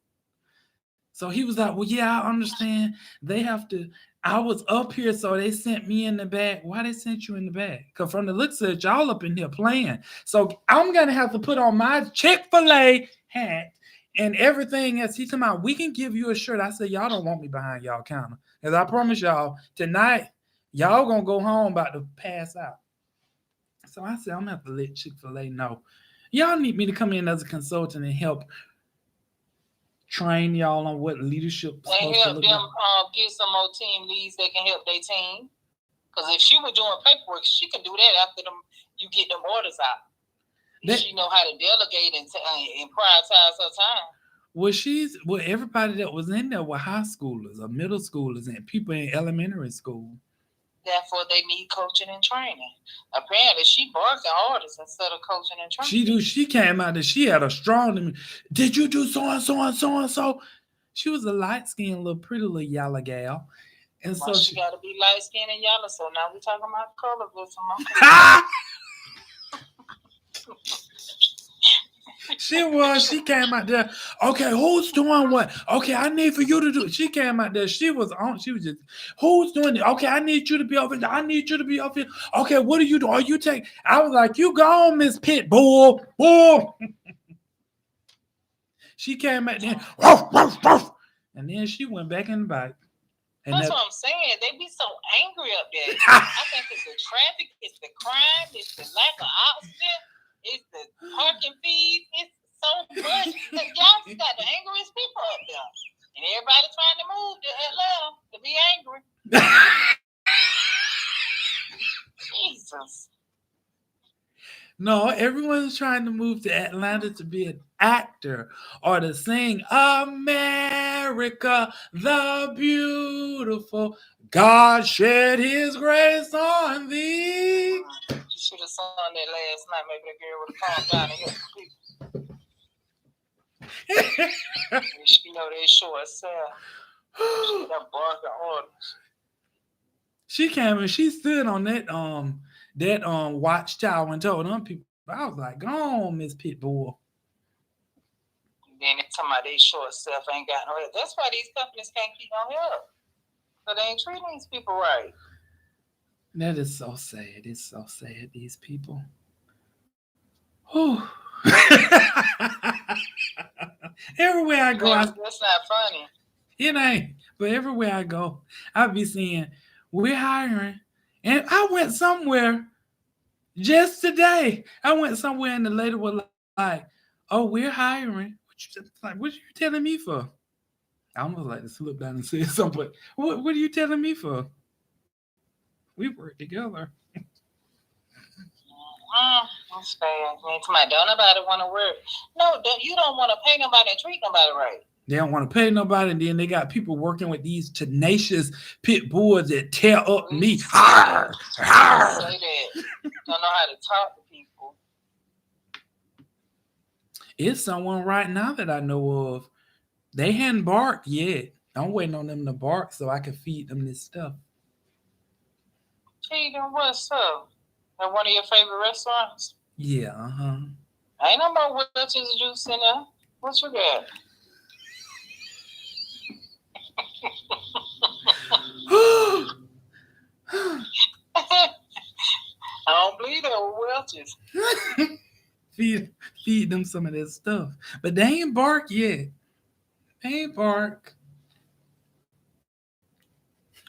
So he was like, well, yeah, I understand. They have to. I was up here, so they sent me in the back. Why they sent you in the back? Because from the looks of it, y'all up in here playing. So I'm going to have to put on my Chick-fil-A hat and everything else. He told me, we can give you a shirt. I said, y'all don't want me behind y'all counter. Because I promise y'all, tonight, y'all going to go home about to pass out. So I said, I'm going to have to let Chick-fil-A know. Y'all need me to come in as a consultant and help train y'all on what leadership is and help them get some more team leads that can help their team. Because if she was doing paperwork, she can do that after you get them orders out. She know how to delegate and prioritize her time. Well, everybody that was in there were high schoolers or middle schoolers and people in elementary school. Therefore, they need coaching and training. Apparently, she barking orders instead of coaching and training. She came out and she had a strong. Did you do so and so and so and so? She was a light skinned little pretty little yellow gal. And well, so she got to be light skinned and yellow. So now we're talking about colorism. She came out there. Okay, who's doing what? Okay, I need for you to do. She came out there. She was just, who's doing it? Okay, I need you to be over there. I need you to be over here. Okay, what are you doing? Are you take? I was like, you go on, Miss Pitbull. Bull. She came out there. Woof, woof, woof. And then she went back in the back. That's what I'm saying. They be so angry up there. I think it's the traffic, it's the crime, it's the lack of oxygen. It's the parking fees. It's so much. Y'all just got the angriest people up there. And everybody trying to move to Atlanta to be angry. Jesus. No, everyone's trying to move to Atlanta to be an actor or to sing America the Beautiful. God shed his grace on thee. You should have sung that last night. Maybe the girl would have calmed down and helped people. You know, they show herself. She got barking orders. She came and she stood on that watchtower and told them people. I was like, go on, Miss Pitbull. Then they talking about they short self ain't got no help. That's why these companies can't keep no help. So they ain't treating these people right. That is so sad. It's so sad, these people. Whew. Everywhere I go, that's not funny. It ain't. But everywhere I go, I'll be seeing, we're hiring. And I went somewhere just today. I went somewhere and the lady was like, oh, we're hiring. What are you telling me for? I almost like to slip down and say something, but what are you telling me for? We work together. That's bad. Don't nobody want to work. No, you don't want to pay nobody and treat nobody right. They don't want to pay nobody, and then they got people working with these tenacious pit bulls that tear up meat. Arr, arr. Say that. Don't know how to talk to people. It's someone right now that I know of. They hadn't barked yet. I'm waiting on them to bark so I can feed them this stuff. Feed them what's up? At one of your favorite restaurants? Yeah, Ain't no more witches juice in there. What you got? I don't believe they were Welch's. feed them some of that stuff. But they ain't bark yet. They ain't bark.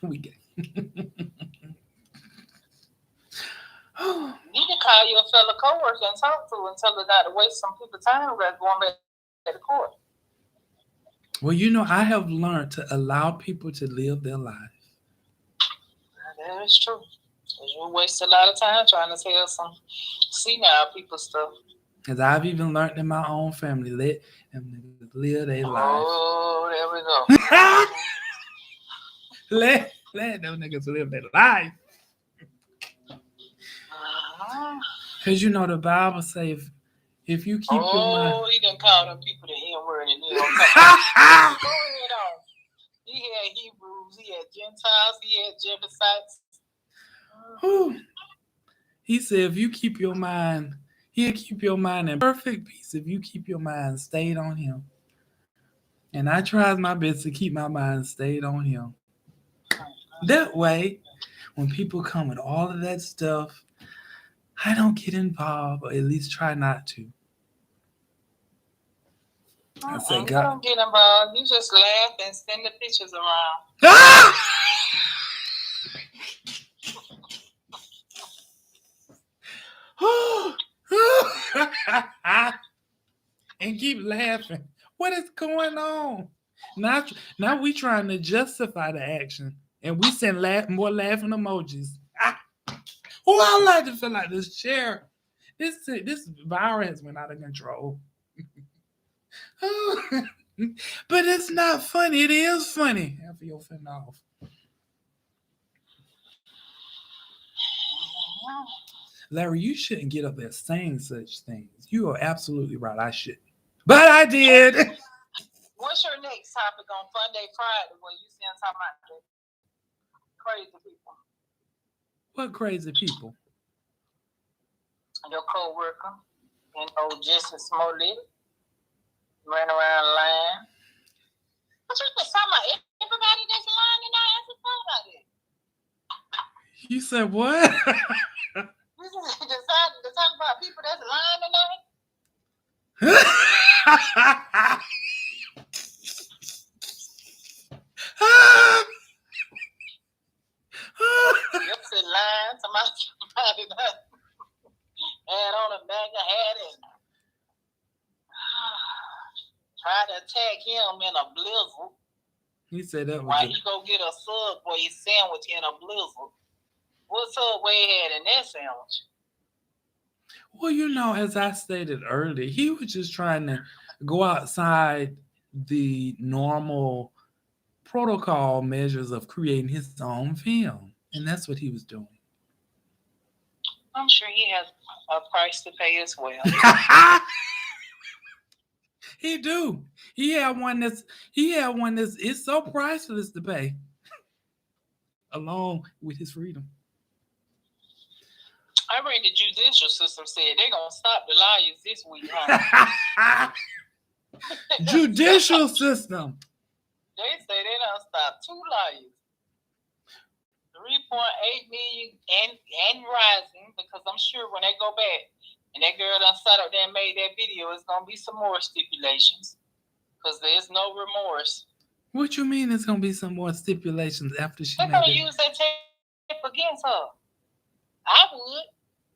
We get You can call your fellow coworker and talk to and tell her not to waste some people's time about going back to court. Well, you know, I have learned to allow people to live their life. That is true. Because you waste a lot of time trying to tell some senile people stuff. Because I've even learned in my own family, let them niggas live their life. Oh, there we go. let them niggas live their life. Because you know the Bible says if you keep your mind. Oh, he done called them people the N-word and they don't come back. Go ahead on. He had Hebrews, he had Gentiles, he had Jebusites. He said if you keep your mind, he'll keep your mind in perfect peace if you keep your mind stayed on him. And I tried my best to keep my mind stayed on him. That way, when people come with all of that stuff, I don't get involved, or at least try not to. I say, You God, don't get involved. You just laugh and send the pictures around. And keep laughing. What is going on? Now we trying to justify the action, and we send more laughing emojis. Oh, I like to feel like this chair. This virus has went out of control. But it's not funny. It is funny. After you're finna off. Larry, you shouldn't get up there saying such things. You are absolutely right. I shouldn't. But I did. What's your next topic on Funday Friday when you see talking about the crazy people? What crazy people? Your co-worker, Jussie Smollett, ran around lying. What you just talking about? Everybody that's lying and not answering phone about it. You said what? You just decided to talk about people that's lying tonight? Jussie lying to somebody that had on a MAGA hat and tried to attack him in a blizzard. He said that was Why he go get a Subway sandwich in a blizzard? What Subway had in that sandwich? Well, you know, as I stated earlier, he was just trying to go outside the normal protocol measures of creating his own film. And that's what he was doing. I'm sure he has a price to pay as well. He do. He had one that's it's so priceless to pay. Along with his freedom. I read the judicial system said they're gonna stop the liars this week, huh? Judicial system. They say they done stop 2 liars. 3.8 million and rising, because I'm sure when they go back and that girl done sat up there and made that video, it's gonna be some more stipulations. Because there's no remorse. What you mean there's gonna be some more stipulations after she They're gonna use that tape against her. I would.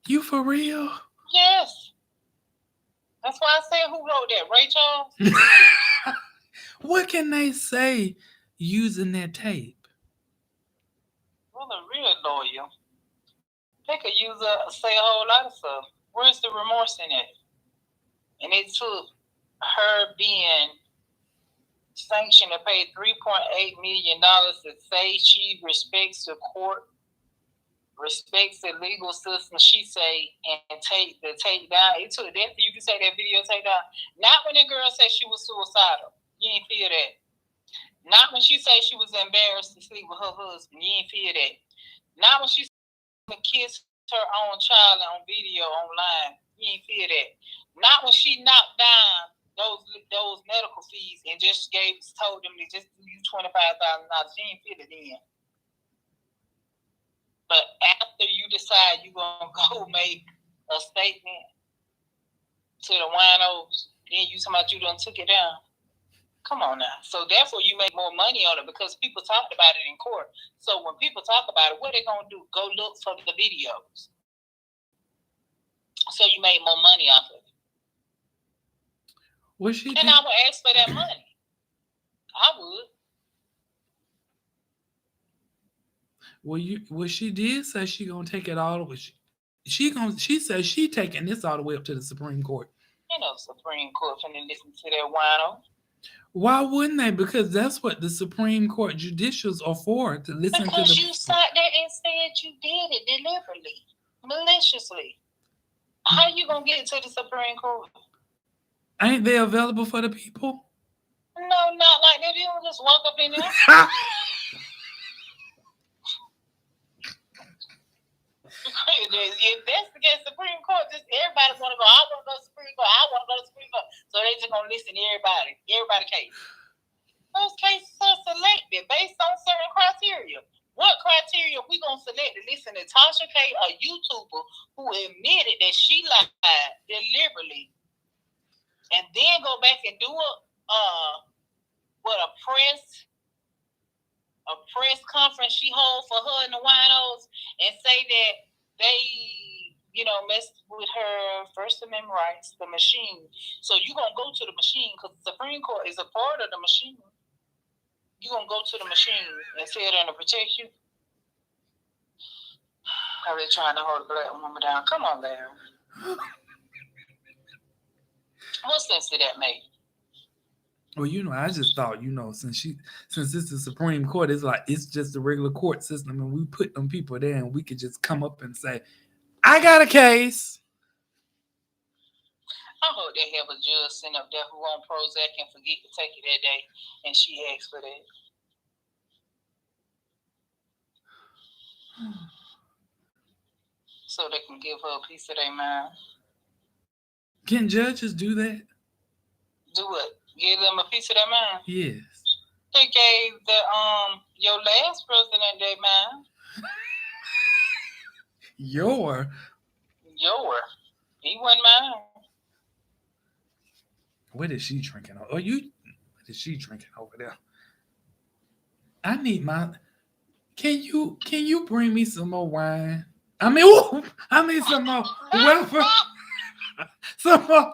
You for real? Yes. That's why I said who wrote that? Ray Charles? What can they say using that tape? Well, a real lawyer. They could use say a whole lot of stuff. Where's the remorse in it? And it took her being sanctioned to pay $3.8 million to say she respects the court, respects the legal system, she say, and take the takedown. It took that for you to say that video takedown. Not when that girl said she was suicidal. You ain't feel that. Not when she said she was embarrassed to sleep with her husband. You ain't feel that. Not when she kissed her own child on video online. You ain't feel that. Not when she knocked down those medical fees and just told them to just give you $25,000. You ain't feel it then. But after you decide you're gonna go make a statement to the winos, then you talking about you done took it down. Come on now. So therefore you make more money on it because people talked about it in court. So when people talk about it, what they gonna do? Go look for the videos. So you made more money off of it. And I would ask for that money. I would. Well, she did say she gonna take it all the way. She said she taking this all the way up to the Supreme Court. You know, Supreme Court finna listen to that wino. Why wouldn't they? Because that's what the Supreme Court judicials are for, to listen to the... Because you sat there and said you did it deliberately, maliciously. How you gonna get to the Supreme Court? Ain't they available for the people? No, not like that. You don't just walk up in there. If that's the Supreme Court, just everybody want to go. I want to go to the Supreme Court. I want to go to the Supreme Court. So they just gonna listen to everybody case. Those cases are selected based on certain criteria. What criteria we gonna select to listen to Tasha K, a YouTuber who admitted that she lied deliberately, and then go back and do a press conference she hold for her and the winos and say that they, messed with her First Amendment rights, the machine. So you gonna go to the machine because the Supreme Court is a part of the machine. You gonna go to the machine and say they're gonna protect you? How they trying to hold a black woman down? Come on, Larry. What sense did that make? Well, I just thought, since it's the Supreme Court, it's just a regular court system, and we put them people there, and we could just come up and say, "I got a case." I hope they have a judge sitting up there who on Prozac and forget to take it that day, and she asked for that. So they can give her a piece of their mind. Can judges do that? Do what? Give them a piece of their mind? Yes. They gave your last president their mind. Your? He wasn't mine. What is she drinking? What is she drinking over there? I need my... Can you bring me some more wine? I need some more welfare. Some more.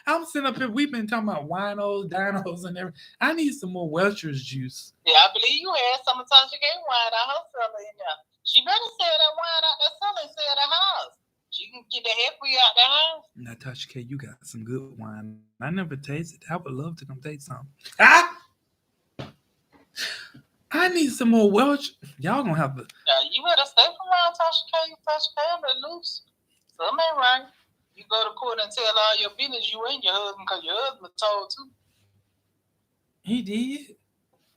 I'm sitting up here. We've been talking about winos, dinos, and everything. I need some more Welch's juice. Yeah, I believe you had some of Tasha K wine out her cellar in there. She better sell that wine out that cellar and sell the house. She can get the heck out the house. Now, Tasha K, you got some good wine. I never tasted. I would love to come taste some. I need some more Welch. Y'all gonna have to. Yeah, you better stay around Tasha K. Tasha K on the loose. Something ain't right. You go to court and tell all your business, you and your husband, because your husband told too. He did.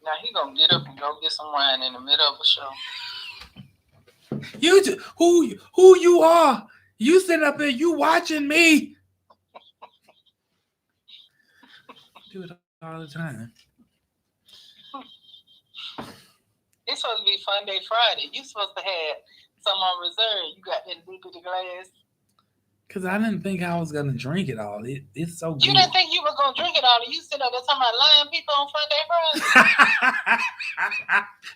Now he gonna get up and go get some wine in the middle of a show. Who you are? You sitting up there, you watching me. Do it all the time. It's supposed to be Funday Friday. You supposed to have some on reserve. You got that big of the glass. Because I didn't think I was going to drink it all. It's so good. You didn't think you were going to drink it all. You sit up there talking about lying people on Funday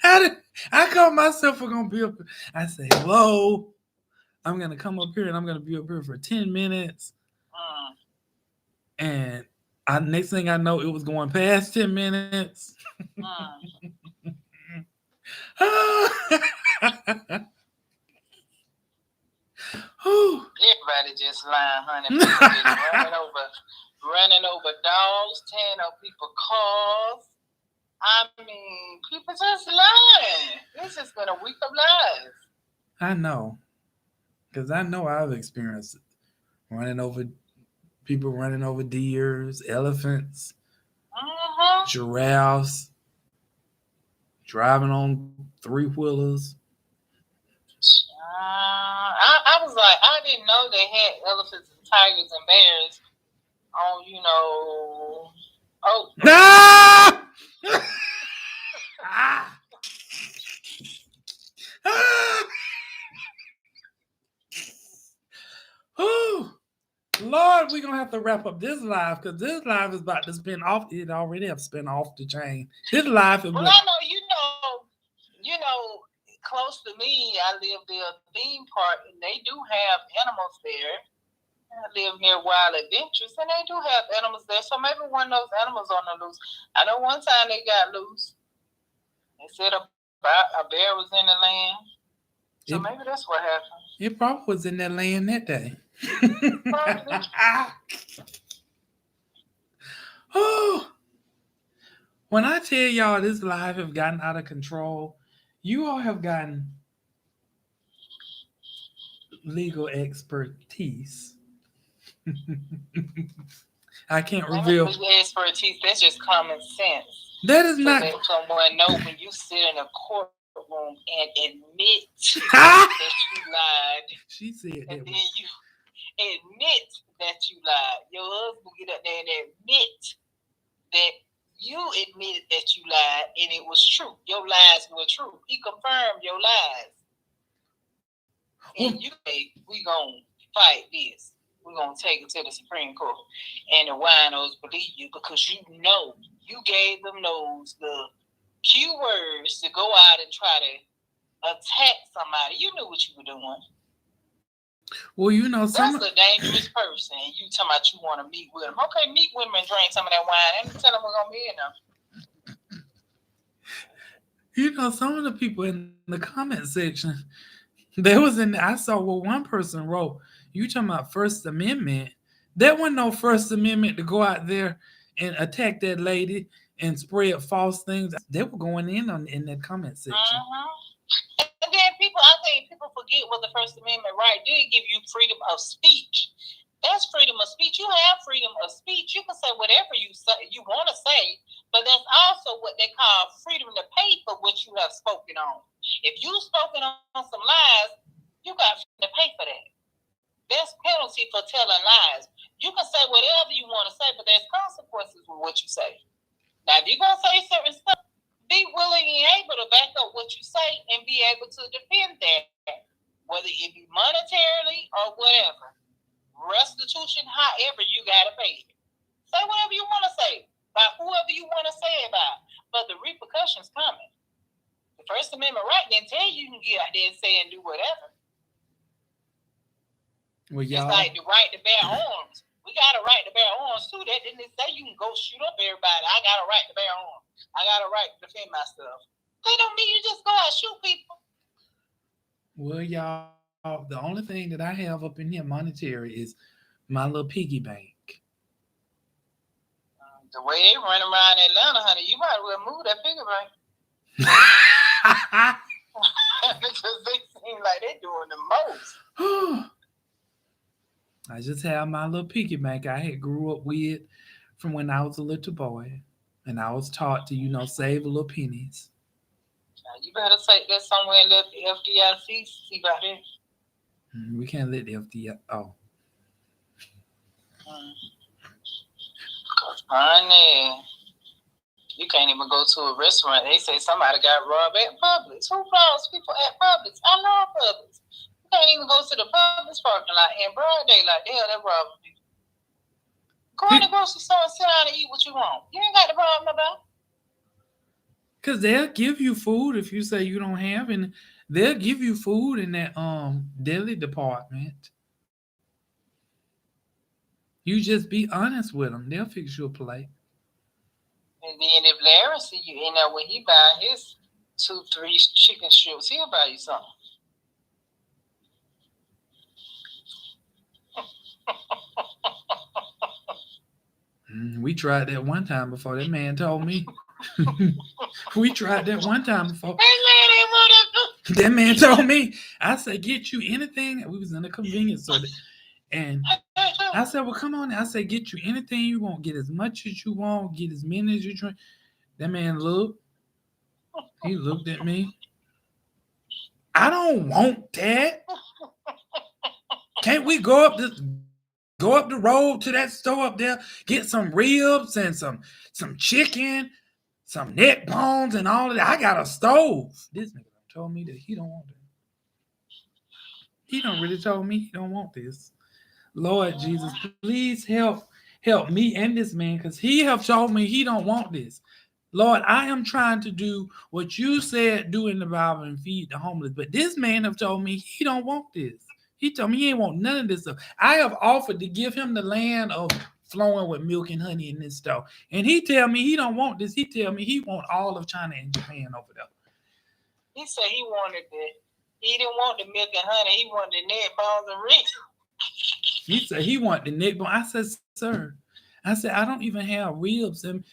Friday. I called myself for going to be up. I say, hello. I'm going to come up here and I'm going to be up here for 10 minutes. And next thing I know, it was going past 10 minutes. Everybody just lying, honey. People just running over dogs, tearing up people's cars. I mean, people just lying. This has been a week of lies. I know, because I know I've experienced it. Running over people, running over deers, elephants, giraffes, driving on three wheelers. I was like, I didn't know they had elephants and tigers and bears on, Oh. Ah! Oh, Lord, we're gonna have to wrap up this live because this live is about to spin off. It already have spin off the chain. This live is. Well, I know close to me, I live near a theme park, and they do have animals there. I live near Wild Adventures, and they do have animals there. So maybe one of those animals on the loose. I know one time they got loose. They said a bear was in the land. So maybe that's what happened. It probably was in that land that day. Oh, when I tell y'all this live have gotten out of control, you all have gotten legal expertise. I can't reveal. Legal expertise, that's just common sense. That is not. Let someone know when you sit in a courtroom and admit that you lied. She said that. And then you admit that you lied. Your husband get up there and admit that you admitted that you lied and it was true. Your lies were true. He confirmed your lies. And you say, we going to fight this. We're going to take it to the Supreme Court. And the winos believe you because you know you gave them the cue words to go out and try to attack somebody. You knew what you were doing. Well, that's a dangerous person. And you talking about you want to meet with him. Okay, meet with him and drink some of that wine. And tell him we're going to be in them. Some of the people in the comment section, I saw what one person wrote, you talking about First Amendment. There wasn't no First Amendment to go out there and attack that lady and spread false things. They were going in that comment section. And then I think people forget what the First Amendment right did give you freedom of speech. That's freedom of speech. You have freedom of speech. You can say whatever you want to say, but that's also what they call freedom to pay for what you have spoken on. If you've spoken on some lies, you got to pay for that. There's penalty for telling lies. You can say whatever you want to say, but there's consequences with what you say. Now, if you're going to say certain stuff, be willing and able to back up what you say and be able to defend that, whether it be monetarily or whatever. Restitution, however, you got to pay it. Say whatever you want to say by whoever you want to say it about, but the repercussions coming. The First Amendment right didn't tell you can get out there and say and do whatever. Well, it's like the right to bear arms. We got a right to bear arms too. That didn't say you can go shoot up everybody. I got a right to bear arms. I got a right to defend myself. They don't mean you just go out and shoot people. Well, y'all, the only thing that I have up in here monetary is my little piggy bank. The way they run around Atlanta, honey, you might well move that piggy bank. Because they seem like they're doing the most. I just have my little piggy bank I had grew up with from when I was a little boy. And I was taught to, save a little pennies. Now you better take that somewhere and let the FDIC see about it. We can't let the FDIC. Oh. Honey, you can't even go to a restaurant. They say somebody got robbed at Publix. Who robs people at Publix? I love Publix. You can't even go to the Publix parking lot in broad daylight. They're robbing people. Go in the grocery store and sit down and eat what you want. You ain't got the problem about. Because they'll give you food if you say you don't have, and they'll give you food in that deli department. You just be honest with them. They'll fix you a plate. And then if Larry see you in there when he buy his 2-3 chicken strips, he'll buy you something. We tried that one time before. That man told me. We tried that one time before. That man told me. I said, get you anything. We was in a convenience store. And I said, well, come on. I said, get you anything you want. Get as much as you want. Get as many as you drink. That man looked. He looked at me. I don't want that. Can't we go up the road to that store up there, get some ribs and some chicken, some neck bones and all of that. I got a stove. This nigga told me that he don't want it. He don't really told me he don't want this. Lord Jesus, please help me and this man, because he have told me he don't want this. Lord, I am trying to do what you said do in the Bible and feed the homeless, but this man have told me he don't want this. He told me he ain't want none of this stuff. I have offered to give him the land of flowing with milk and honey in this store, and he tell me he don't want this. He tell me he want all of China and Japan over there. He said he wanted he didn't want the milk and honey. He wanted the neck bones and ribs. He said he wanted the neck bone. I said, sir, I said I don't even have ribs in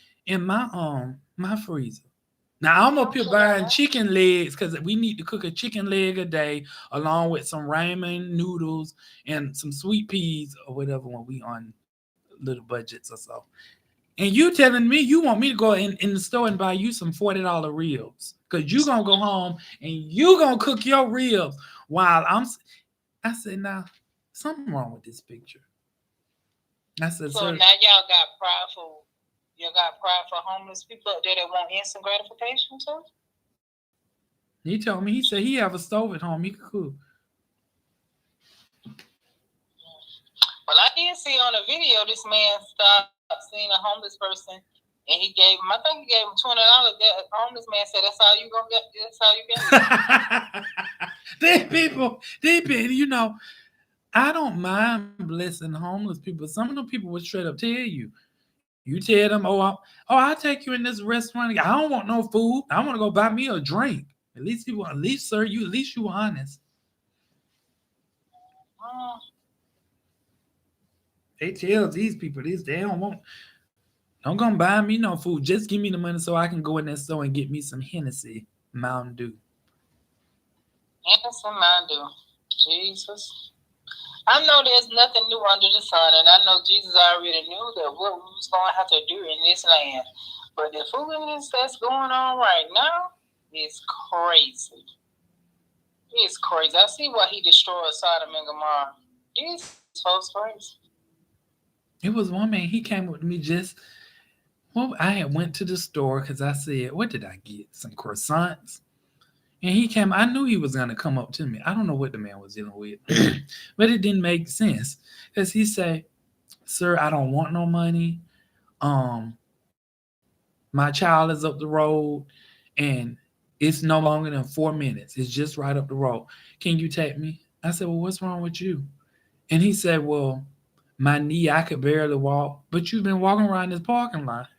my freezer. Now I'm up here buying chicken legs because we need to cook a chicken leg a day along with some ramen noodles and some sweet peas or whatever when we on little budgets or so. And you telling me you want me to go in the store and buy you some $40 ribs because you gonna go home and you gonna cook your ribs while I said, now something wrong with this picture. I said, so sir, now y'all got pride for homeless people up there that want instant gratification too? He told me, he said he have a stove at home, he could cook. Well, I did see on a video this man stopped seeing a homeless person and he gave him, I think he gave him $20. The homeless man said, that's all you gonna get, that's all you get. These people, you know, I don't mind blessing homeless people. Some of them people will straight up tell you. You tell them, I'll take you in this restaurant. I don't want no food. I want to go buy me a drink. At least, sir, you were honest. They tell these people this. They don't gonna buy me no food. Just give me the money so I can go in that store and get me some Hennessy Mountain Dew. Hennessy Mountain Dew. Jesus. I know there's nothing new under the sun, and I know Jesus already knew that what we was going to have to do in this land. But the foolishness that's going on right now is crazy. It's crazy. I see why he destroyed Sodom and Gomorrah. These folks crazy. It was one man, he came with me I had went to the store because I said, what did I get? Some croissants. And he came, I knew he was going to come up to me. I don't know what the man was dealing with, but it didn't make sense. Because he said, sir, I don't want no money. My child is up the road and it's no longer than 4 minutes. It's just right up the road. Can you take me? I said, well, what's wrong with you? And he said, well, my knee, I could barely walk, but you've been walking around this parking lot.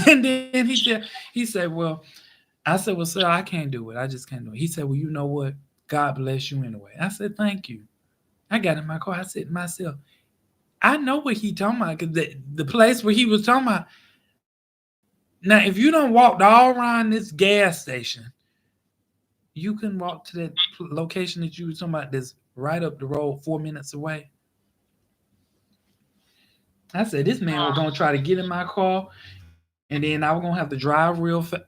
And then he said, well, I said, well, sir, I can't do it. I just can't do it. He said, well, you know what? God bless you anyway. I said, thank you. I got in my car. I said to myself, I know what he talking about because the place where he was talking about. Now, if you don't walk all around this gas station, you can walk to that location that you were talking about that's right up the road 4 minutes away. I said, this man was going to try to get in my car, and then I was going to have to drive real fast.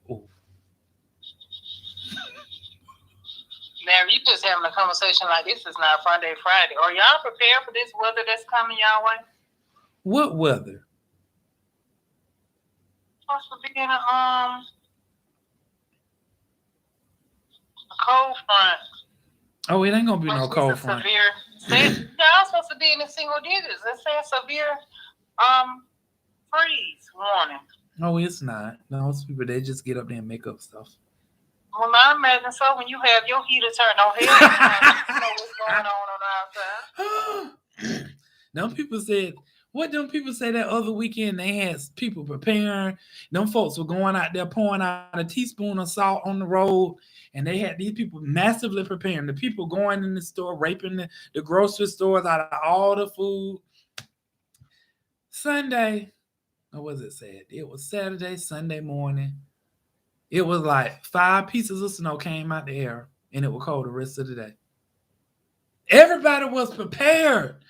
Now, if you just having a conversation like this, is not Funday Friday. Are y'all prepared for this weather that's coming y'all way? What weather? Supposed to be in a cold front. Oh, it ain't gonna be no cold front. Y'all supposed to be in the single digits. It says severe freeze warning. No, it's not. Those people, they just get up there and make up stuff. Well, I imagine so. When you have your heater turned on, you know what's going on outside. Them people said, what them people say that other weekend they had people preparing. Them folks were going out there pouring out a teaspoon of salt on the road, and they had these people massively preparing. The people going in the store, raping the grocery stores out of all the food. Sunday, or was it Saturday? It was Saturday, Sunday morning. It was like 5 pieces of snow came out the air, and it was cold the rest of the day. Everybody was prepared.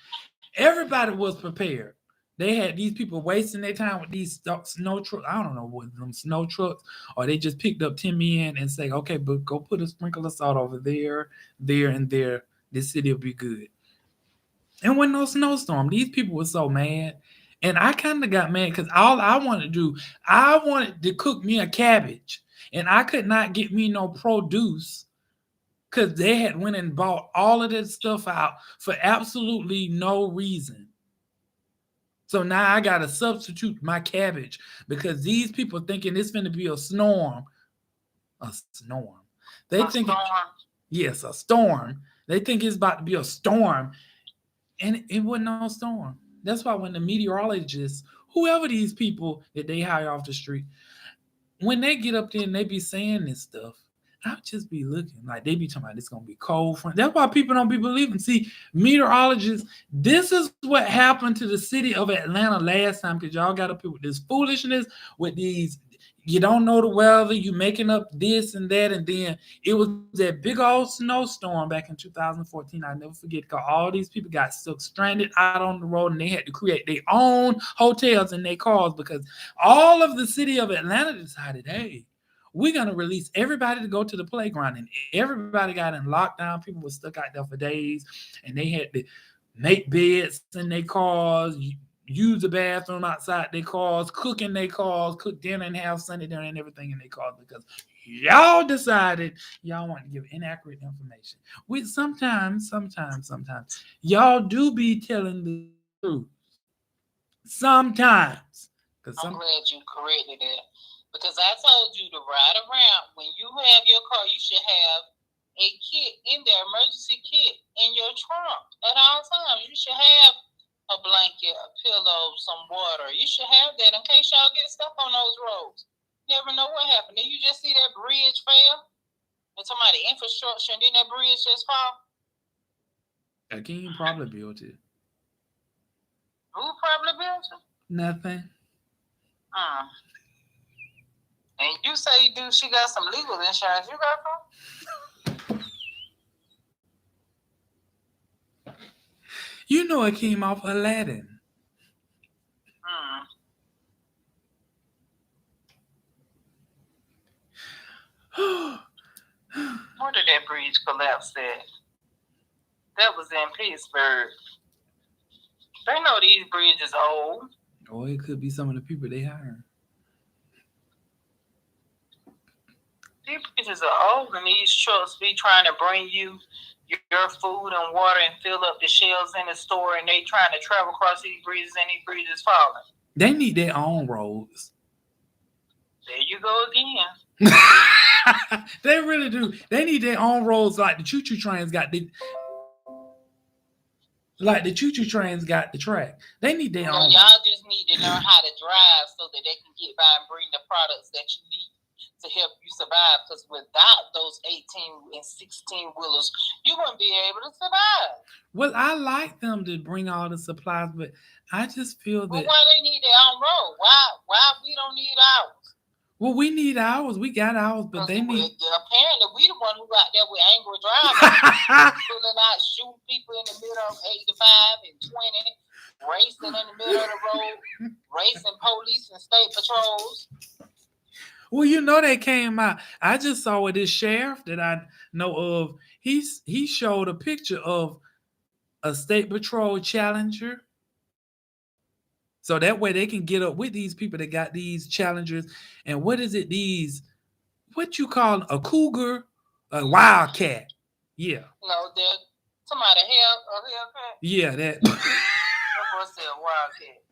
Everybody was prepared. They had these people wasting their time with these snow trucks. I don't know what them snow trucks, or they just picked up 10 men and say, okay, but go put a sprinkle of salt over there, there, and there. This city will be good. And when no snowstorm, these people were so mad. And I kind of got mad because all I wanted to do, I wanted to cook me a cabbage. And I could not get me no produce because they had went and bought all of this stuff out for absolutely no reason. So now I gotta substitute my cabbage because these people thinking it's gonna be a storm. A storm. They think yes, a storm. They think it's about to be a storm. And it wasn't no storm. That's why when the meteorologists, whoever these people that they hire off the street, when they get up there and they be saying this stuff, I'll just be looking like they be talking about it's gonna be cold. That's why people don't be believing. See, meteorologists, this is what happened to the city of Atlanta last time because y'all got up here with this foolishness, with these you don't know the weather, you making up this and that, and then it was that big old snowstorm back in 2014. I never forget because all these people got stuck stranded out on the road and they had to create their own hotels in their cars because all of the city of Atlanta decided, hey, we're gonna release everybody to go to the playground, and everybody got in lockdown. People were stuck out there for days, and they had to make beds in their cars, use the bathroom outside their cars, cook in their cars, cook dinner and have Sunday dinner and everything in their cars because y'all decided y'all want to give inaccurate information. Which sometimes y'all do be telling the truth. Sometimes. I'm glad you corrected that. Because I told you to ride around. When you have your car, you should have a kit in there, emergency kit in your trunk at all times. You should have a blanket, a pillow, some water. You should have that in case y'all get stuck on those roads. You never know what happened. Then you just see that bridge fail. And somebody infrastructure, and then that bridge just fall. Akeem probably built it. Who probably built it? Nothing. And you say she got some legal insurance. You got some? You know it came off Aladdin. Where did that bridge collapse at? That was in Pittsburgh. They know these bridges old. Or it could be some of the people they hire. These bridges are old, and these trucks be trying to bring you your food and water and fill up the shelves in the store, and they trying to travel across these bridges, and these bridges falling. They need their own roads. There you go again. They really do. They need their own roads like the choo-choo trains got the track. They need their own. Y'all just need to learn how to drive so that they can get by and bring the products that you need to help you survive. Because without those 18 and 16 wheelers, you wouldn't be able to survive. Well, I like them to bring all the supplies, but I just feel that. Well, why they need their own road? Why we don't need ours? Well, we need ours. We got ours, but they need. Apparently, we the one who got there with angry drivers, pulling out, shooting people in the middle of 85 and 20, racing in the middle of the road, racing police and state patrols. Well, you know they came out. I just saw with this sheriff that I know of. He showed a picture of a state patrol Challenger. So that way they can get up with these people that got these Challengers. And what is it? What you call a cougar? A wildcat. Yeah. No, they're somebody a Hellcat? Yeah, that. That boy said wildcat.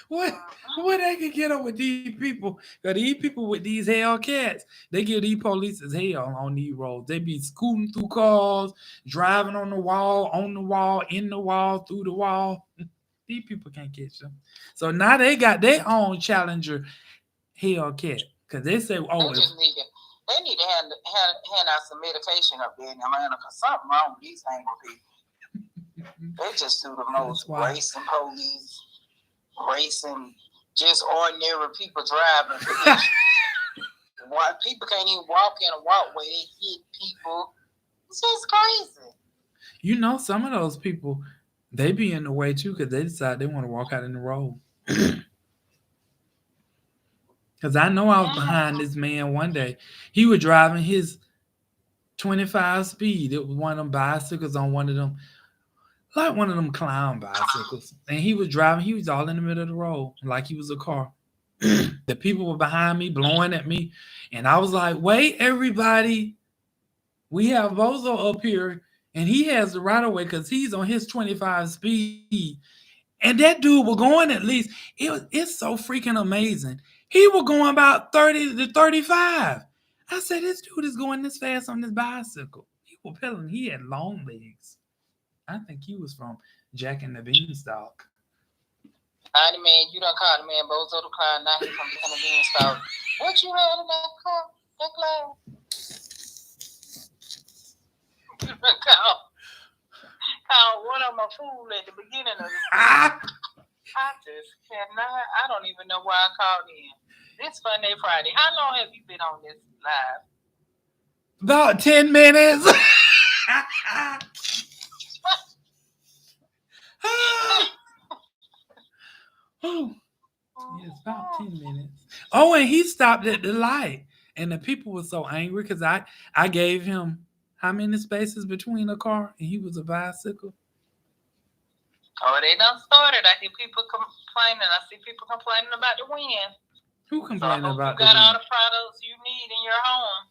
What they can get up with these people? Because these people with these Hellcats, they give these police as hell on these roads. They be scooting through cars, driving on the wall, in the wall, through the wall. These people can't catch them. So now they got their own Challenger Hellcat. Because they say, they need to hand out some medication up there in Atlanta because something wrong with these angry people. They just do the most racing police, racing just ordinary people driving. Why people can't even walk in a walkway? They hit people. It's just crazy. You know, some of those people, they be in the way too because they decide they want to walk out in the road. Because I know I was behind this man one day. He was driving his 25 speed. It was one of them bicycles on one of them, like one of them clown bicycles. And he was driving, he was all in the middle of the road, like he was a car. The people were behind me, blowing at me. And I was like, wait, everybody. We have Bozo up here, and he has the right of way because he's on his 25 speed. And that dude was going at least, it's so freaking amazing. He was going about 30 to 35. I said, this dude is going this fast on this bicycle. He was pedaling. He had long legs. I think he was from Jack and the Beanstalk. Cardi man, you done called the man Bozo the Clown. Now he from Jack and the Beanstalk. What you had in that car? That clown? You done called one of my fool at the beginning of the I just cannot. I don't even know why I called in. This Funday Friday. How long have you been on this live? About 10 minutes. Oh, yes, about 10 minutes. Oh, and he stopped at the light. And the people were so angry because I gave him how many spaces between a car and he was a bicycle. Oh, they done started. I hear people complaining. I see people complaining about the wind. Who complaining about the wind? You got all the products you need in your home.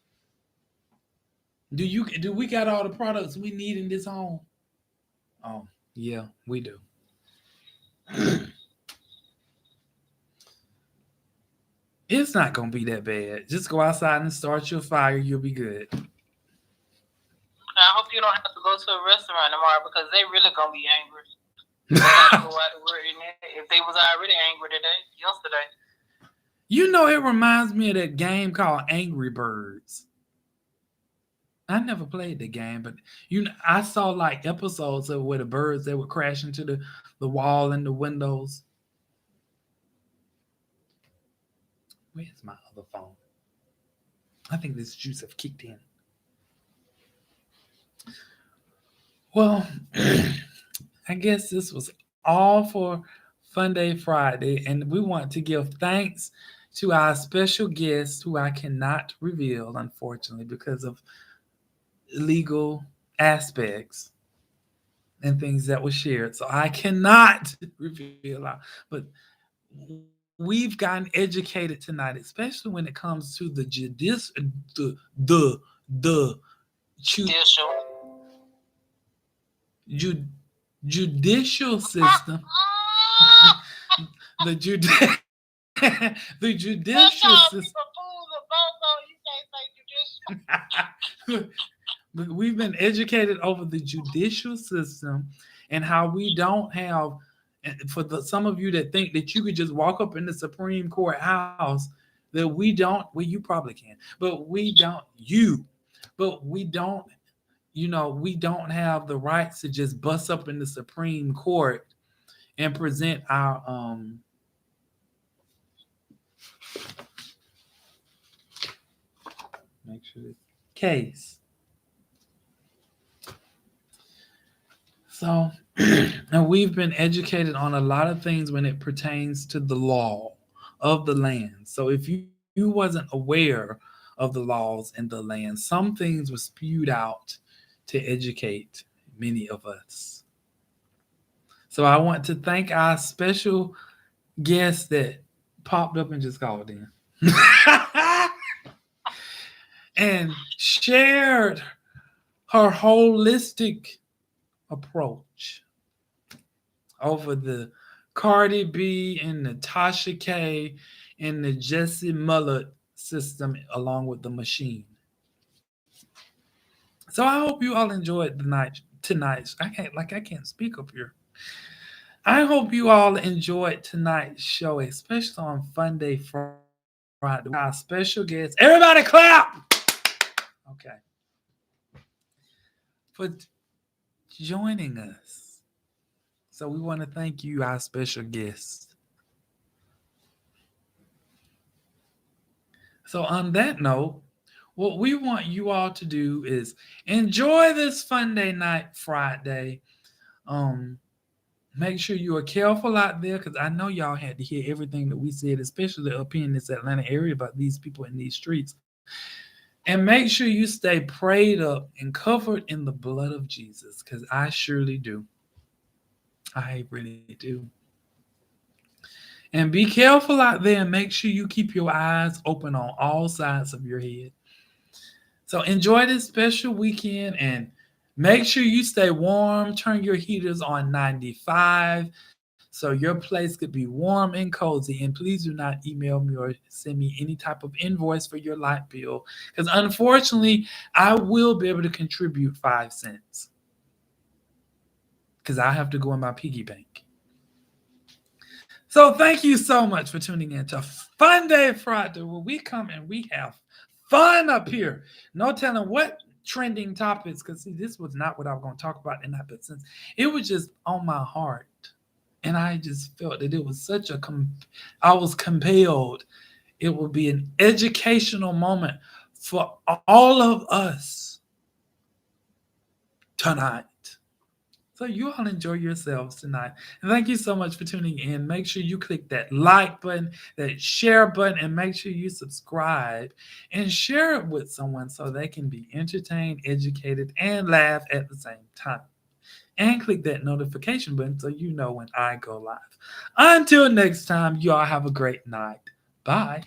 Do we got all the products we need in this home? Oh, yeah, we do. It's not gonna be that bad. Just go outside and start your fire. You'll be good. I hope you don't have to go to a restaurant tomorrow because they really gonna be angry. If they was already angry yesterday. You know, it reminds me of that game called Angry Birds. I never played the game, but I saw like episodes of where the birds they would crash into the wall and the windows. Where's my other phone? I think this juice have kicked in. Well, I guess this was all for Funday Friday, and we want to give thanks to our special guest, who I cannot reveal, unfortunately, because of legal aspects and things that were shared. So I cannot reveal, but we've gotten educated tonight, especially when it comes to the judicial system. the judicial system. We've been educated over the judicial system and how we don't have, for some of you that think that you could just walk up in the Supreme Court house, that we don't, well, you probably can, but we don't, we don't, we don't have the rights to just bust up in the Supreme Court and present our, make sure this case. So, and we've been educated on a lot of things when it pertains to the law of the land. So if you wasn't aware of the laws in the land, some things were spewed out to educate many of us. So I want to thank our special guest that popped up and just called in. And shared her holistic approach over the Cardi B and the Tasha K and the Jussie Smollett system along with the machine. So I hope you all enjoyed tonight. I can't speak up here. I hope you all enjoyed tonight's show, especially on Funday Friday. Our special guest. Everybody clap! Okay. For joining us So we want to thank you, our special guest. So on that note, what we want you all to do is enjoy this Funday night Friday. Um, Make sure you are careful out there because I know y'all had to hear everything that we said, especially up here in this Atlanta area about these people in these streets. And make sure you stay prayed up and covered in the blood of Jesus because I surely do. I really do. And be careful out there and make sure you keep your eyes open on all sides of your head. So enjoy this special weekend and make sure you stay warm. Turn your heaters on 95 so your place could be warm and cozy. And please do not email me or send me any type of invoice for your light bill because unfortunately, I will be able to contribute 5 cents because I have to go in my piggy bank. So thank you so much for tuning in to Fun Day Friday, where we come and we have fun up here. No telling what trending topics, because see, this was not what I was going to talk about in that, but since it was just on my heart, and I just felt that it was such a, I was compelled. It would be an educational moment for all of us tonight. So you all enjoy yourselves tonight. And thank you so much for tuning in. Make sure you click that like button, that share button, and make sure you subscribe and share it with someone so they can be entertained, educated, and laugh at the same time. And click that notification button so you know when I go live. Until next time, you all have a great night. Bye.